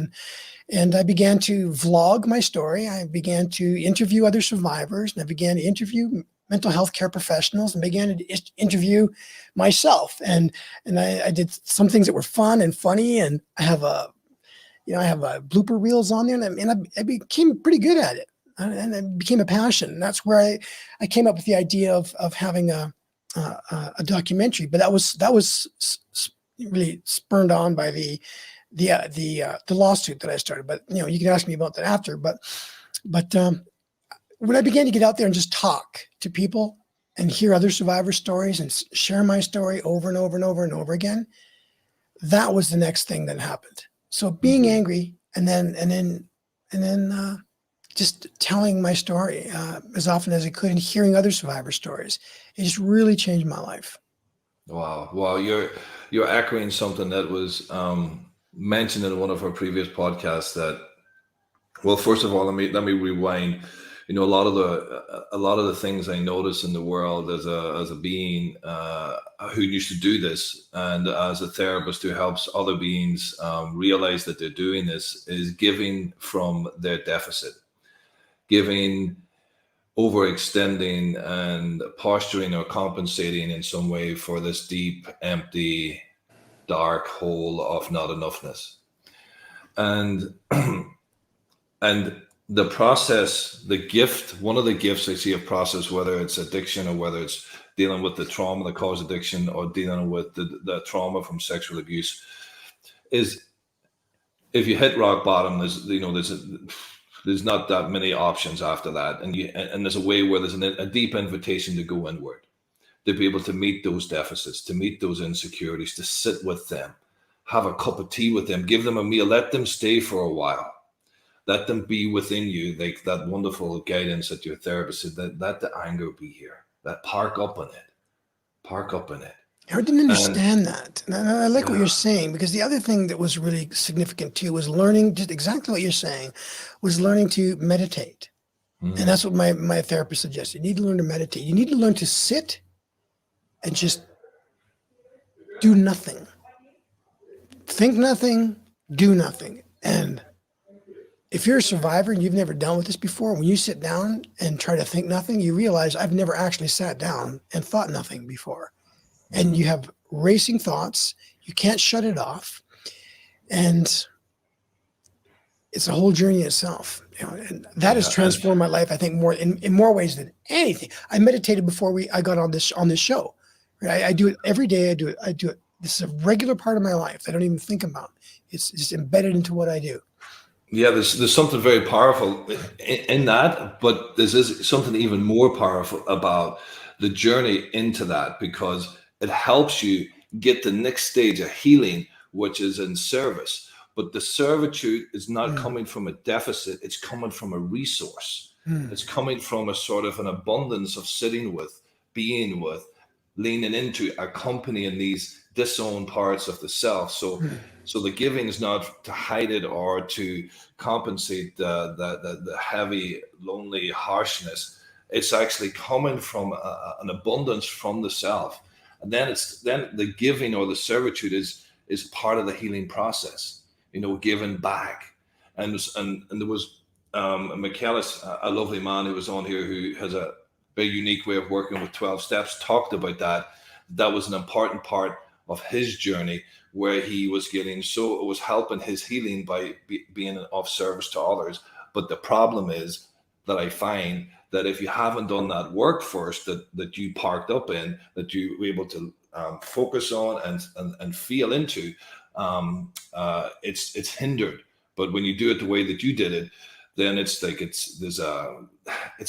And I began to vlog my story. I began to interview other survivors, and I began to interview mental health care professionals, and began to interview myself. And I did some things that were fun and funny. And I have blooper reels on there, and I became pretty good at it, and it became a passion. And that's where I came up with the idea of having a documentary. But that was really spurred on by the lawsuit that I started. But you can ask me about that after. But when I began to get out there and just talk to people and hear other survivor stories and share my story over and over and over and over again, that was the next thing that happened. So being angry and then just telling my story as often as I could and hearing other survivor stories, it just really changed my life. Wow. Well, you're echoing something that was mentioned in one of our previous podcasts. That, well, first of all, let me rewind. A lot of the things I notice in the world as a being who used to do this, and as a therapist who helps other beings realize that they're doing this, is giving from their deficit, giving, overextending, and posturing or compensating in some way for this deep, empty, dark hole of not enoughness. And the process, the gift, one of the gifts I see of process, whether it's addiction or whether it's dealing with the trauma that caused addiction or dealing with the trauma from sexual abuse, is if you hit rock bottom, there's not that many options after that. And there's a way where there's a deep invitation to go inward, to be able to meet those deficits, to meet those insecurities, to sit with them, have a cup of tea with them, give them a meal, let them stay for a while. Let them be within you, like that wonderful guidance that your therapist said, that let the anger be here, that park up in it. I didn't understand that. And I like what you're saying, because the other thing that was really significant too was learning, just exactly what you're saying, was learning to meditate. And that's what my therapist suggested. You need to learn to meditate. You need to learn to sit and just do nothing. Think nothing, do nothing. And if you're a survivor and you've never dealt with this before, when you sit down and try to think nothing, you realize I've never actually sat down and thought nothing before. And you have racing thoughts. You can't shut it off. And it's a whole journey itself. And that has transformed my life, I think, more in more ways than anything. I meditated before I got on this show. Right? I do it every day. I do it. This is a regular part of my life. I don't even think about it. It's just embedded into what I do. Yeah, there's something very powerful in that, but there's something even more powerful about the journey into that, because it helps you get the next stage of healing, which is in service. But the servitude is not coming from a deficit, it's coming from a resource. It's coming from a sort of an abundance of sitting with, being with, leaning into, accompanying these disowned parts of the self. So the giving is not to hide it or to compensate the heavy, lonely harshness. It's actually coming from an abundance from the self. And then the giving or the servitude is part of the healing process, giving back. And there was Michaelis, a lovely man who was on here, who has a very unique way of working with 12 steps, talked about that. That was an important part of his journey, where he was it was helping his healing by being of service to others. But the problem is that I find that if you haven't done that work first, that you parked up in, that you were able to focus on and feel into, it's hindered. But when you do it the way that you did it, then it's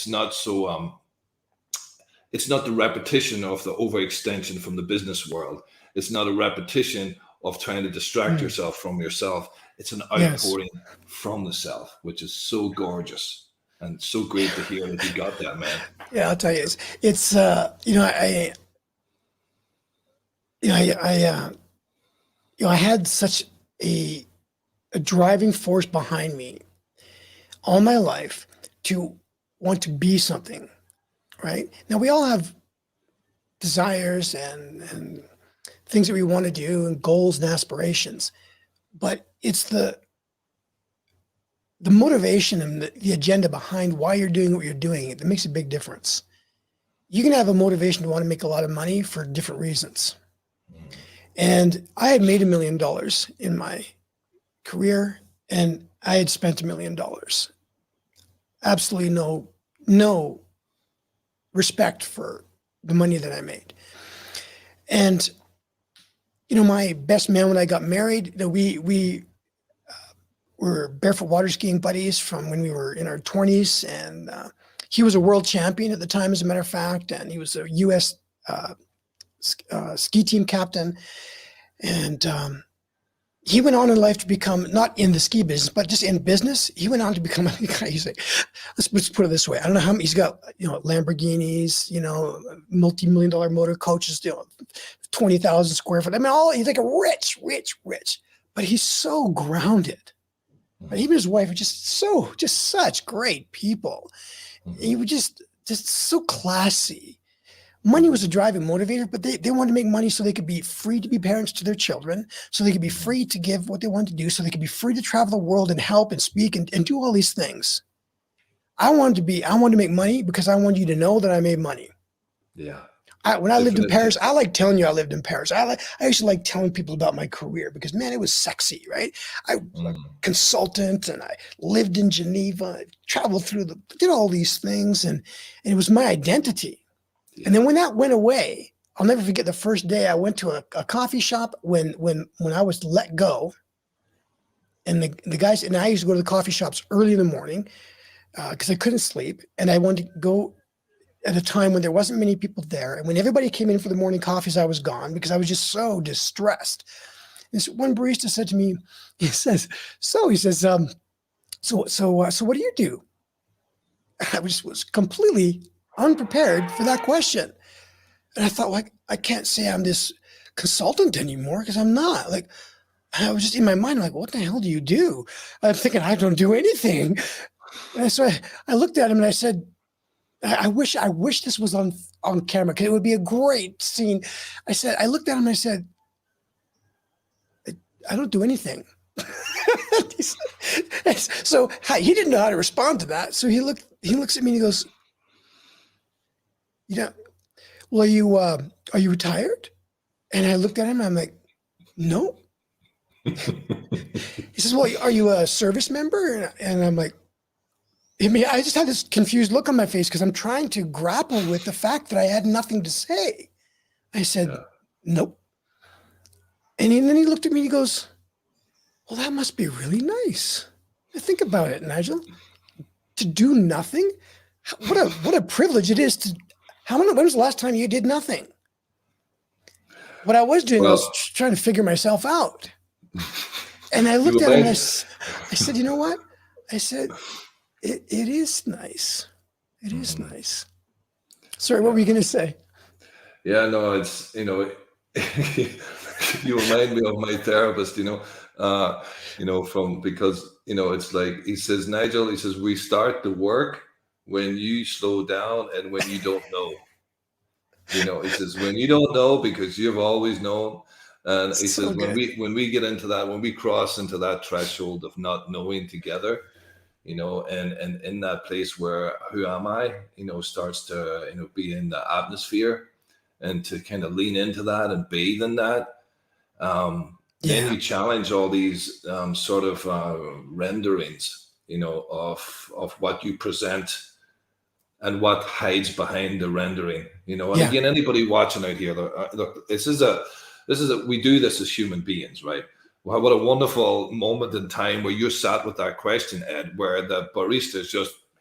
not so it's not the repetition of the overextension from the business world. It's not a repetition of trying to distract yourself from yourself. It's an outpouring from the self, which is so gorgeous and so great to hear that you got that, man. Yeah, I'll tell you, it's I had such a driving force behind me all my life to want to be something. Right now, we all have desires and things that we want to do and goals and aspirations, but it's the motivation and the agenda behind why you're doing what you're doing that makes a big difference. You can have a motivation to want to make a lot of money for different reasons. And I had made $1 million in my career, and I had spent $1 million. Absolutely no respect for the money that I made. And, my best man, when I got married, we were barefoot water skiing buddies from when we were in our 20s. And he was a world champion at the time, as a matter of fact. And he was a U.S. Ski team captain. And he went on in life to become, not in the ski business, but just in business. He went on to become, let's put it this way. I don't know how many, he's got, Lamborghinis, multi-million-dollar motor coaches, 20,000 square foot. I mean, he's like a rich, but he's so grounded. But even his wife are just such great people. He was just so classy. Money was a driving motivator, but they wanted to make money so they could be free to be parents to their children, so they could be free to give what they wanted to do, so they could be free to travel the world and help and speak and do all these things. I wanted to make money because I wanted you to know that I made money. Yeah. When I lived in Paris, I like telling you I lived in Paris. I used to like telling people about my career because, man, it was sexy, right? I was a consultant, and I lived in Geneva, traveled did all these things, and it was my identity. And then when that went away, I'll never forget the first day I went to a coffee shop when I was let go. And the guys, and I used to go to the coffee shops early in the morning because I couldn't sleep. And I wanted to go at a time when there wasn't many people there. And when everybody came in for the morning coffees, I was gone because I was just so distressed. This one barista said to me, he says, so what do you do? I was completely unprepared for that question. And I thought, like, I can't say I'm this consultant anymore because I'm not. Like, I was just in my mind, like, what the hell do you do? I'm thinking I don't do anything. And so I looked at him and I said, I wish this was on camera because it would be a great scene. I looked at him and I said, I don't do anything. So he didn't know how to respond to that. So he looks at me and he goes, "Yeah, well, are you retired?" And I looked at him and I'm like, "No." He says, "Well, are you a service member?" And I'm like, I just had this confused look on my face because I'm trying to grapple with the fact that I had nothing to say. I said, "Nope." And then he looked at me and he goes, "Well, that must be really nice. Think about it, Nigel. To do nothing? What a privilege it is to. When was the last time you did nothing?" What I was doing, I was trying to figure myself out. And I looked at him and I said, "You know what?" I said, it is nice. It is nice. Sorry, what were you going to say? Yeah, no, it's, you remind me of my therapist, because, it's like, he says, "Nigel," he says, "we start the work when you slow down and when you don't know." He says, when you don't know, because you've always known. And he says, when we get into that, when we cross into that threshold of not knowing together, and in that place where who am I, starts to, be in the atmosphere and to kind of lean into that and bathe in that. Then you challenge all these sort of renderings, of what you present and what hides behind the rendering, and again, anybody watching out here, look, this is we do this as human beings, right? Well, what a wonderful moment in time where you sat with that question, Ed, where the barista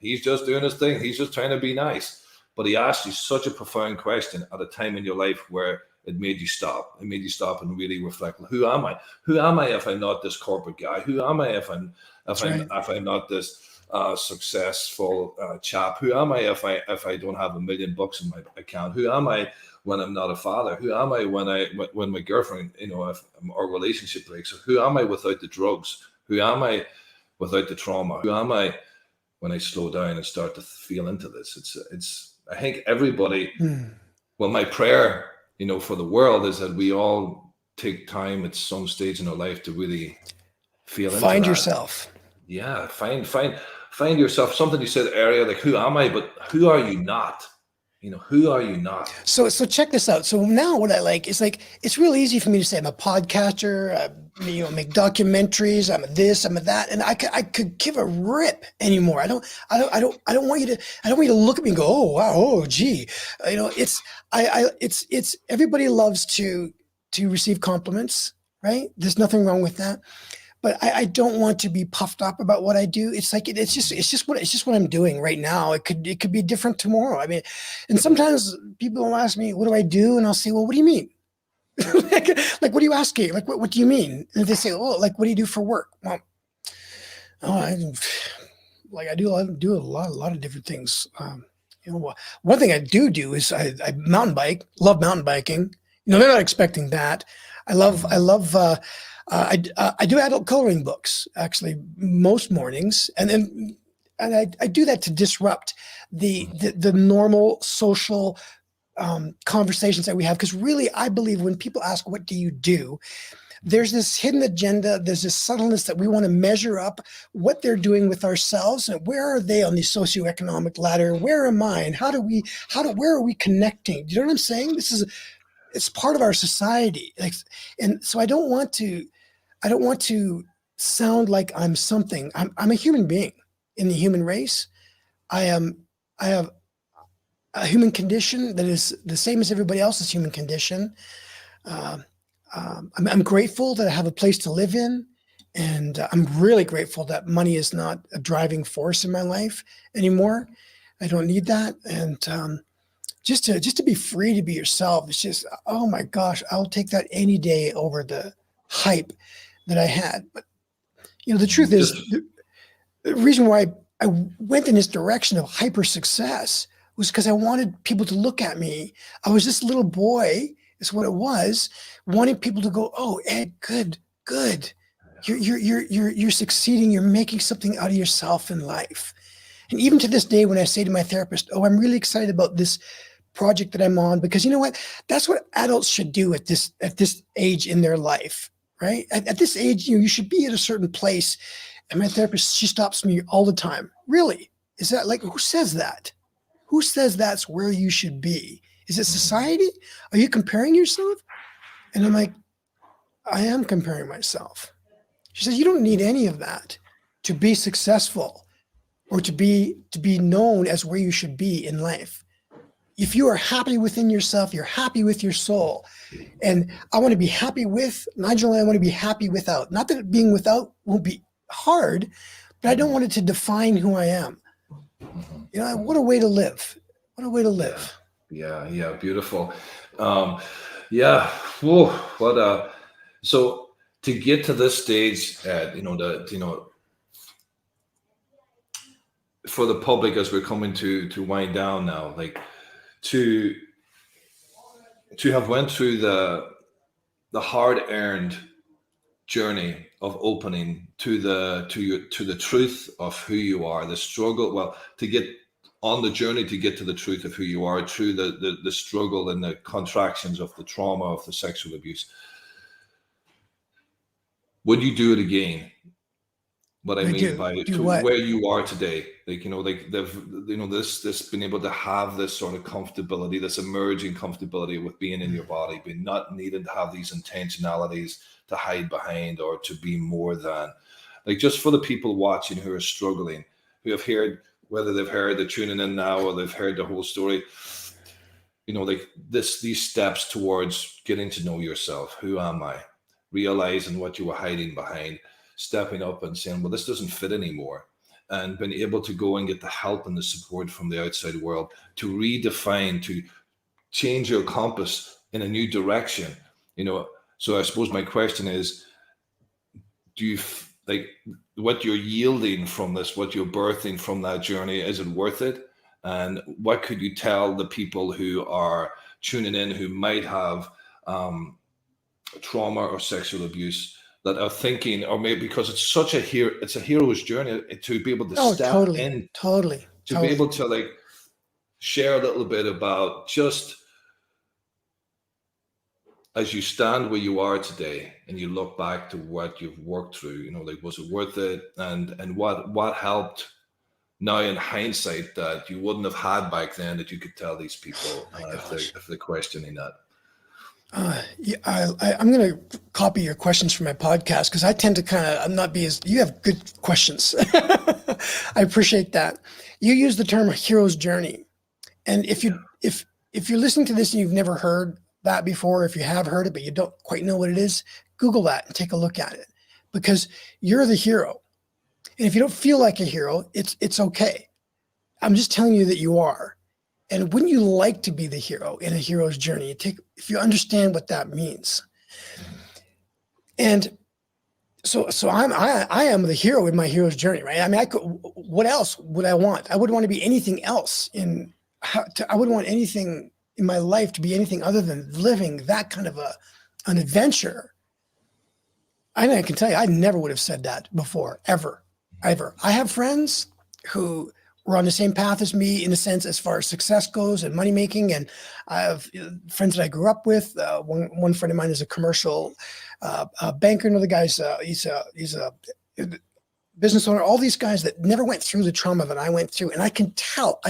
he's just doing his thing. He's just trying to be nice. But he asked you such a profound question at a time in your life where it made you stop. It made you stop and really reflect. Who am I? Who am I if I'm not this corporate guy? Who am I if I'm not this successful chap? Who am I if I don't have $1 million in my account? Who am I when I'm not a father? Who am I when my girlfriend, if our relationship breaks? Who am I without the drugs? Who am I without the trauma? Who am I when I slow down and start to feel into this? It's I think everybody. Well, my prayer, for the world is that we all take time at some stage in our life to really feel into that. Find yourself. Yeah, find yourself. Something you said earlier, like, who am I? But who are you not? Who are you not? So check this out. So now what I like is, like, it's real easy for me to say I'm a podcaster, make documentaries, I'm a this, I'm a that, and I could give a rip anymore. I don't want you to look at me and go, "Oh wow, oh gee," it's everybody loves to receive compliments, right? There's nothing wrong with that. But I don't want to be puffed up about what I do. It's like it's just what I'm doing right now. It could be different tomorrow. I mean, and sometimes people will ask me, "What do I do?" And I'll say, "Well, what do you mean? like what are you asking? Like what do you mean?" And they say, "Oh, like what do you do for work?" Well, I do a lot of different things. One thing I do is I mountain bike. Love mountain biking. They're not expecting that. I love. I do adult coloring books actually most mornings, and I do that to disrupt the normal social conversations that we have, because really I believe when people ask, "What do you do?" there's this hidden agenda, there's this subtleness that we want to measure up what they're doing with ourselves, and where are they on the socioeconomic ladder? Where am I? And where are we connecting? Do you know what I'm saying? It's part of our society, and so I don't want to sound like I'm something. I'm a human being in the human race. I have a human condition that is the same as everybody else's human condition. I'm grateful that I have a place to live in, and I'm really grateful that money is not a driving force in my life anymore. I don't need that, and just to be free to be yourself. It's just, oh my gosh, I'll take that any day over the hype that I had. But the truth is, the reason why I went in this direction of hyper success was because I wanted people to look at me. I was this little boy, is what it was, wanting people to go, "Oh, Ed, good. You're succeeding. You're making something out of yourself in life." And even to this day, when I say to my therapist, "Oh, I'm really excited about this project that I'm on," because you know what? That's what adults should do at this age in their life. right? At this age, you should be at a certain place. And my therapist, she stops me all the time. Really? Is that like, who says that? Who says that's where you should be? Is it society? Are you comparing yourself? And I'm like, I am comparing myself. She says, you don't need any of that to be successful or to be known as where you should be in life. If you are happy within yourself, you're happy with your soul. And I want to be happy with, Nigel, and I want to be happy without. Not that being without won't be hard, but I don't want it to define who I am. You know, what a way to live. What a way to live. Yeah, beautiful. Yeah, whoa, what so to get to this stage, for the public as we're coming to wind down now, like to have went through the hard-earned journey of opening to the truth of who you are, the struggle, well, to get on the journey to get to the truth of who you are through the struggle and the contractions of the trauma of the sexual abuse. Would you do it again? What I mean by where you are today, like, this being able to have this sort of comfortability, this emerging comfortability with being in your body, being not needing to have these intentionalities to hide behind or to be more than, like, just for the people watching who are struggling, who have heard, whether they've heard the tuning in now or they've heard the whole story, like these steps towards getting to know yourself. Who am I? Realizing what you were hiding behind, stepping up and saying, well, this doesn't fit anymore, and being able to go and get the help and the support from the outside world to redefine, to change your compass in a new direction. So I suppose my question is, do you like what you're yielding from this, what you're birthing from that journey, is it worth it? And what could you tell the people who are tuning in who might have trauma or sexual abuse, that are thinking, or maybe because it's such a hero's journey, to be able to step in, be able to like share a little bit about, just as you stand where you are today and you look back to what you've worked through, like, was it worth it? And what helped now in hindsight that you wouldn't have had back then, that you could tell these people if they're questioning that? I'm going to copy your questions from my podcast, because I tend to you have good questions. I appreciate that. You use the term hero's journey. And if you're listening to this and you've never heard that before, if you have heard it, but you don't quite know what it is, Google that and take a look at it, because you're the hero. And if you don't feel like a hero, it's okay. I'm just telling you that you are. And wouldn't you like to be the hero in a hero's journey? If you understand what that means. And so I am the hero in my hero's journey, right? I mean, what else would I want? I wouldn't want to be anything else I wouldn't want anything in my life to be anything other than living that kind of an adventure. I can tell you, I never would have said that before, ever. I have friends who were on the same path as me, in a sense, as far as success goes and money making. And I have friends that I grew up with. One friend of mine is a commercial banker. Another guy's he's a business owner. All these guys that never went through the trauma that I went through, and I can tell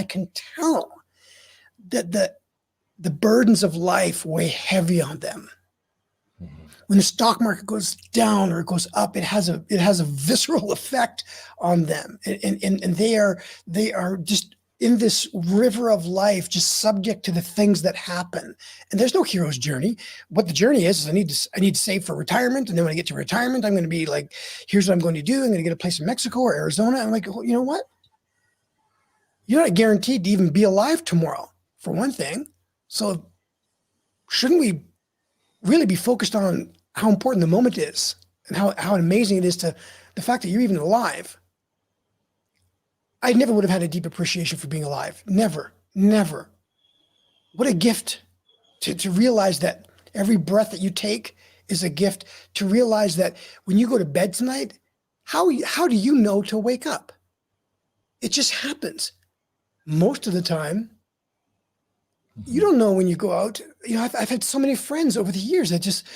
that the burdens of life weigh heavy on them. When the stock market goes down or it goes up, it has a visceral effect on them, and they are just in this river of life, just subject to the things that happen. And there's no hero's journey. What the journey is I need to save for retirement, and then when I get to retirement, I'm going to be like, here's what I'm going to do. I'm going to get a place in Mexico or Arizona. I'm like, well, you know what? You're not guaranteed to even be alive tomorrow, for one thing. So shouldn't we really be focused on how important the moment is, and how amazing it is to the fact that you're even alive? I never would have had a deep appreciation for being alive. Never. What a gift to realize that every breath that you take is a gift, to realize that when you go to bed tonight, how do you know to wake up? It just happens. Most of the time, you don't know when you go out. I've had so many friends over the years that just,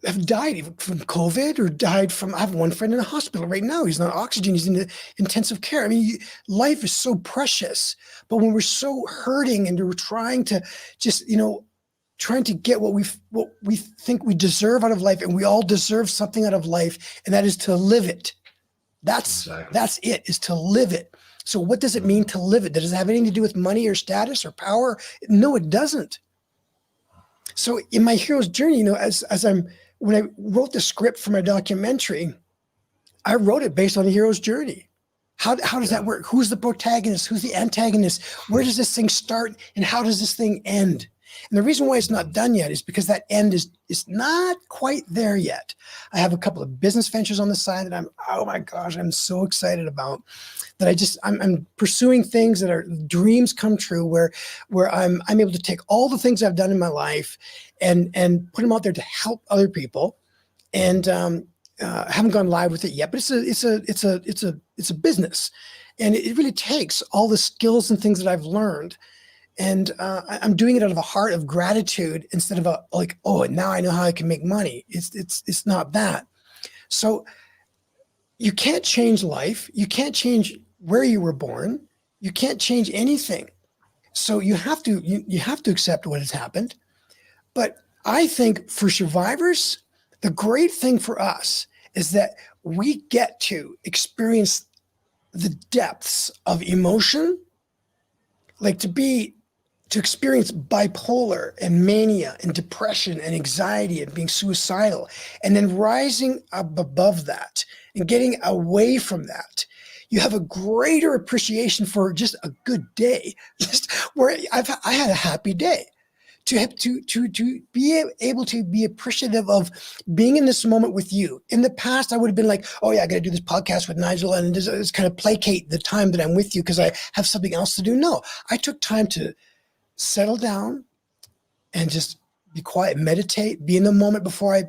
have died from COVID or died from, I have one friend in a hospital right now. He's on oxygen. He's in the intensive care. I mean, life is so precious, but when we're so hurting and we're trying to just, trying to get what we think we deserve out of life, and we all deserve something out of life, and that is to live it. That's it, is to live it. So what does it mean to live it? Does it have anything to do with money or status or power? No, it doesn't. So in my hero's journey, when I wrote the script for my documentary, I wrote it based on the hero's journey. How does that work? Who's the protagonist? Who's the antagonist? Where does this thing start and how does this thing end? And the reason why it's not done yet is because that end is not quite there yet. I have a couple of business ventures on the side that I'm so excited about, that I'm pursuing things that are dreams come true, where I'm able to take all the things I've done in my life and put them out there to help other people. And I haven't gone live with it yet, but it's a business, and it really takes all the skills and things that I've learned. And I'm doing it out of a heart of gratitude instead of now I know how I can make money. It's not that. So you can't change life. You can't change where you were born. You can't change anything. So you have to accept what has happened. But I think for survivors, the great thing for us is that we get to experience the depths of emotion, like to experience bipolar and mania and depression and anxiety and being suicidal, and then rising up above that and getting away from that. You have a greater appreciation for just a good day, just where I had a happy day. To be able to be appreciative of being in this moment with you. In the past, I would have been like, oh yeah, I got to do this podcast with Nigel and just kind of placate the time that I'm with you because I have something else to do. No, I took time to settle down and just be quiet, meditate, be in the moment before I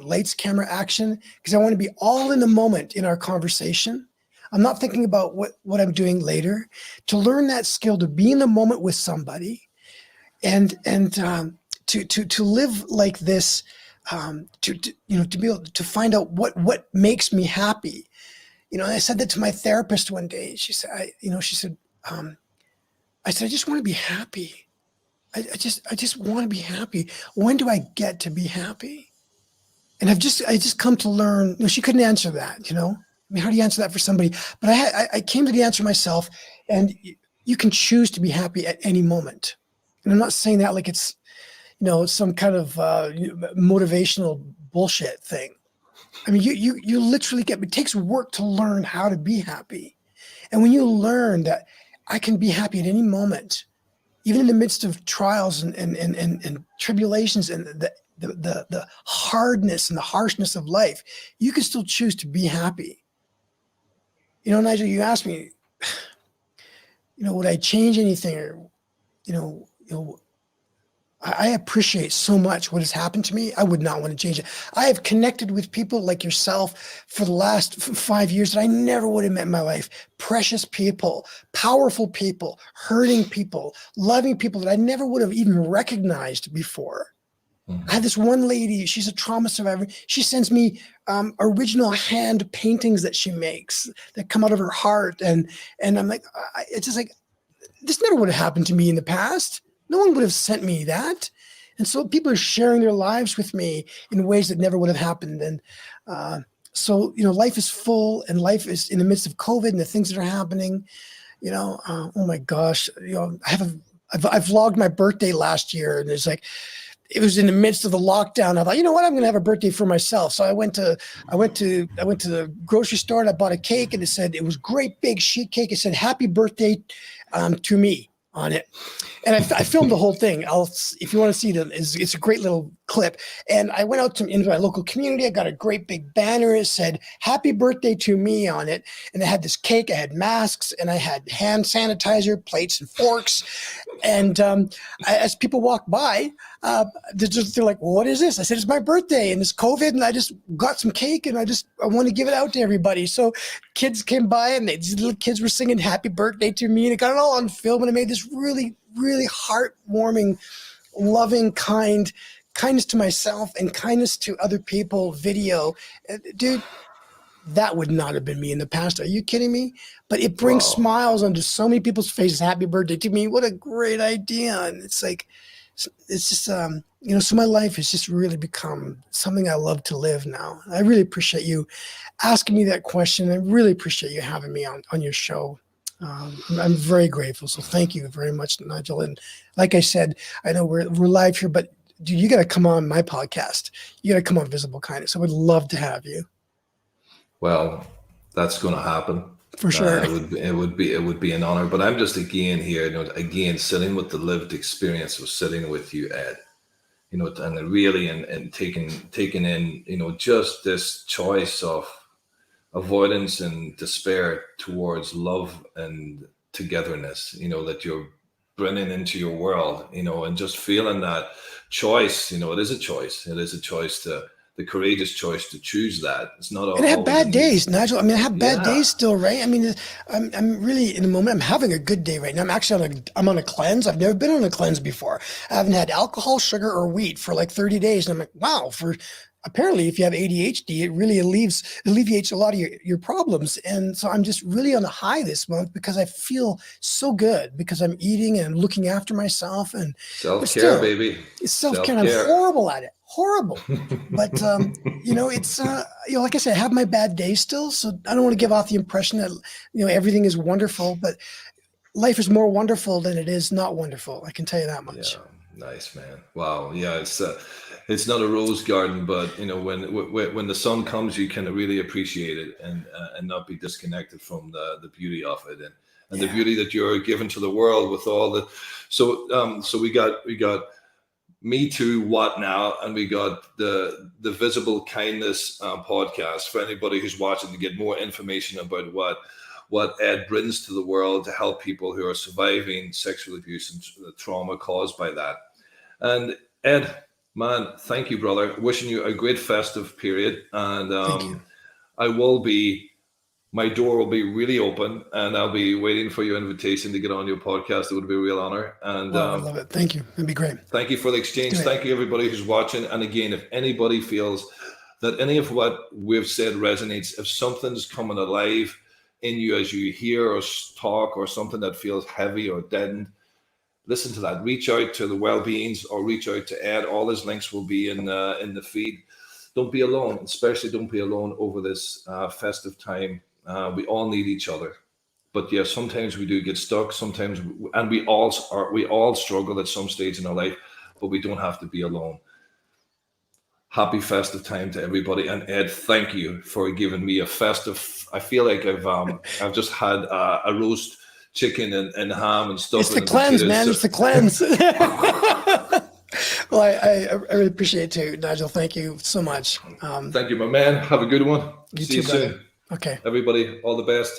lights, camera, action, because I want to be all in the moment in our conversation. I'm not thinking about what I'm doing later. To learn that skill, to be in the moment with somebody, and to live like this, to be able to find out what makes me happy. I said that to my therapist one day. She said, I said, I just want to be happy. I just want to be happy. When do I get to be happy? And I just come to learn. She couldn't answer that. I mean, how do you answer that for somebody? But I came to the answer myself. And you can choose to be happy at any moment. And I'm not saying that like it's, some kind of motivational bullshit thing. I mean, you literally it takes work to learn how to be happy. And when you learn that I can be happy at any moment, even in the midst of trials and tribulations and the hardness and the harshness of life, you can still choose to be happy. Nigel, you asked me, would I change anything? Or, I appreciate so much what has happened to me. I would not want to change it. I have connected with people like yourself for the last 5 years that I never would have met in my life. Precious people, powerful people, hurting people, loving people that I never would have even recognized before. I had this one lady, she's a trauma survivor. She sends me original hand paintings that she makes that come out of her heart. And I'm like, it's just like, this never would have happened to me in the past. No one would have sent me that. And so people are sharing their lives with me in ways that never would have happened. And so life is full, and life is in the midst of COVID and the things that are happening, oh my gosh, I vlogged my birthday last year, and it was in the midst of the lockdown. I thought, I'm going to have a birthday for myself. So I went to the grocery store and I bought a cake, and it was great big sheet cake. It said, "Happy birthday to me" on it. And I filmed the whole thing. If you want to see it, it's a great little clip. And I went out into my local community. I got a great big banner. It said, "Happy birthday to me" on it. And I had this cake, I had masks, and I had hand sanitizer, plates and forks. And as people walk by, they're like, "Well, what is this?" I said, "It's my birthday, and it's COVID, and I just got some cake, and I want to give it out to everybody." So kids came by, and these little kids were singing "Happy Birthday" to me, and it got it all on film, and I made this really, really heartwarming, loving, kind kindness to myself and kindness to other people video, dude, that would not have been me in the past. Are you kidding me? But it brings Wow. smiles onto so many people's faces. Happy birthday to me. What a great idea. And it's like, it's just, so my life has just really become something I love to live now. I really appreciate you asking me that question. I really appreciate you having me on your show. I'm very grateful. So thank you very much, Nigel. And like I said, I know we're live here, but dude, you got to come on my podcast. You got to come on Visible Kindness. I would love to have you. Well, that's going to happen. For sure. It would be an honor. But I'm just again here, again sitting with the lived experience of sitting with you, Ed. And really and taking in, just this choice of avoidance and despair towards love and togetherness, that you're bringing into your world, and just feeling that choice. It is a choice. It is a choice the courageous choice to choose that. It's not. And I have bad days, Nigel. I mean, I have bad days still, right? I mean, I'm really in the moment. I'm having a good day right now. I'm actually on a cleanse. I've never been on a cleanse before. I haven't had alcohol, sugar, or wheat for like 30 days. And I'm like, wow, apparently if you have ADHD, it really alleviates a lot of your problems. And so I'm just really on a high this month because I feel so good because I'm eating and looking after myself and self-care, baby. It's self-care. I'm horrible at it. Horrible. But, it's, like I said, I have my bad days still. So I don't want to give off the impression that, everything is wonderful, but life is more wonderful than it is not wonderful. I can tell you that much. Yeah. Nice, man. Wow. Yeah. It's not a rose garden, but when the sun comes, you can really appreciate it and not be disconnected from the beauty of it and the beauty that you're given to the world with all the, so we got MeTooWhatNow, and we got the Visible Kindness podcast for anybody who's watching to get more information about what Ed brings to the world to help people who are surviving sexual abuse and trauma caused by that. And Ed, man, thank you, brother. Wishing you a great festive period, and my door will be really open, and I'll be waiting for your invitation to get on your podcast. It would be a real honor. And I love it. Thank you. It'd be great. Thank you for the exchange. Thank you, everybody who's watching. And again, if anybody feels that any of what we've said resonates, if something's coming alive in you as you hear or talk or something that feels heavy or deadened, listen to that. Reach out to the well-beings or reach out to Ed. All his links will be in the feed. Don't be alone, especially don't be alone over this festive time. We all need each other, but yeah, sometimes we do get stuck. Sometimes, and we all struggle at some stage in our life, but we don't have to be alone. Happy festive time to everybody, and Ed, thank you for giving me a festive. I feel like I've just had a roast chicken and ham and stuff. It's the cleanse, man. It's the cleanse. Well, I really appreciate it too, Nigel. Thank you so much. Thank you, my man. Have a good one. See you soon. Okay. Everybody, all the best.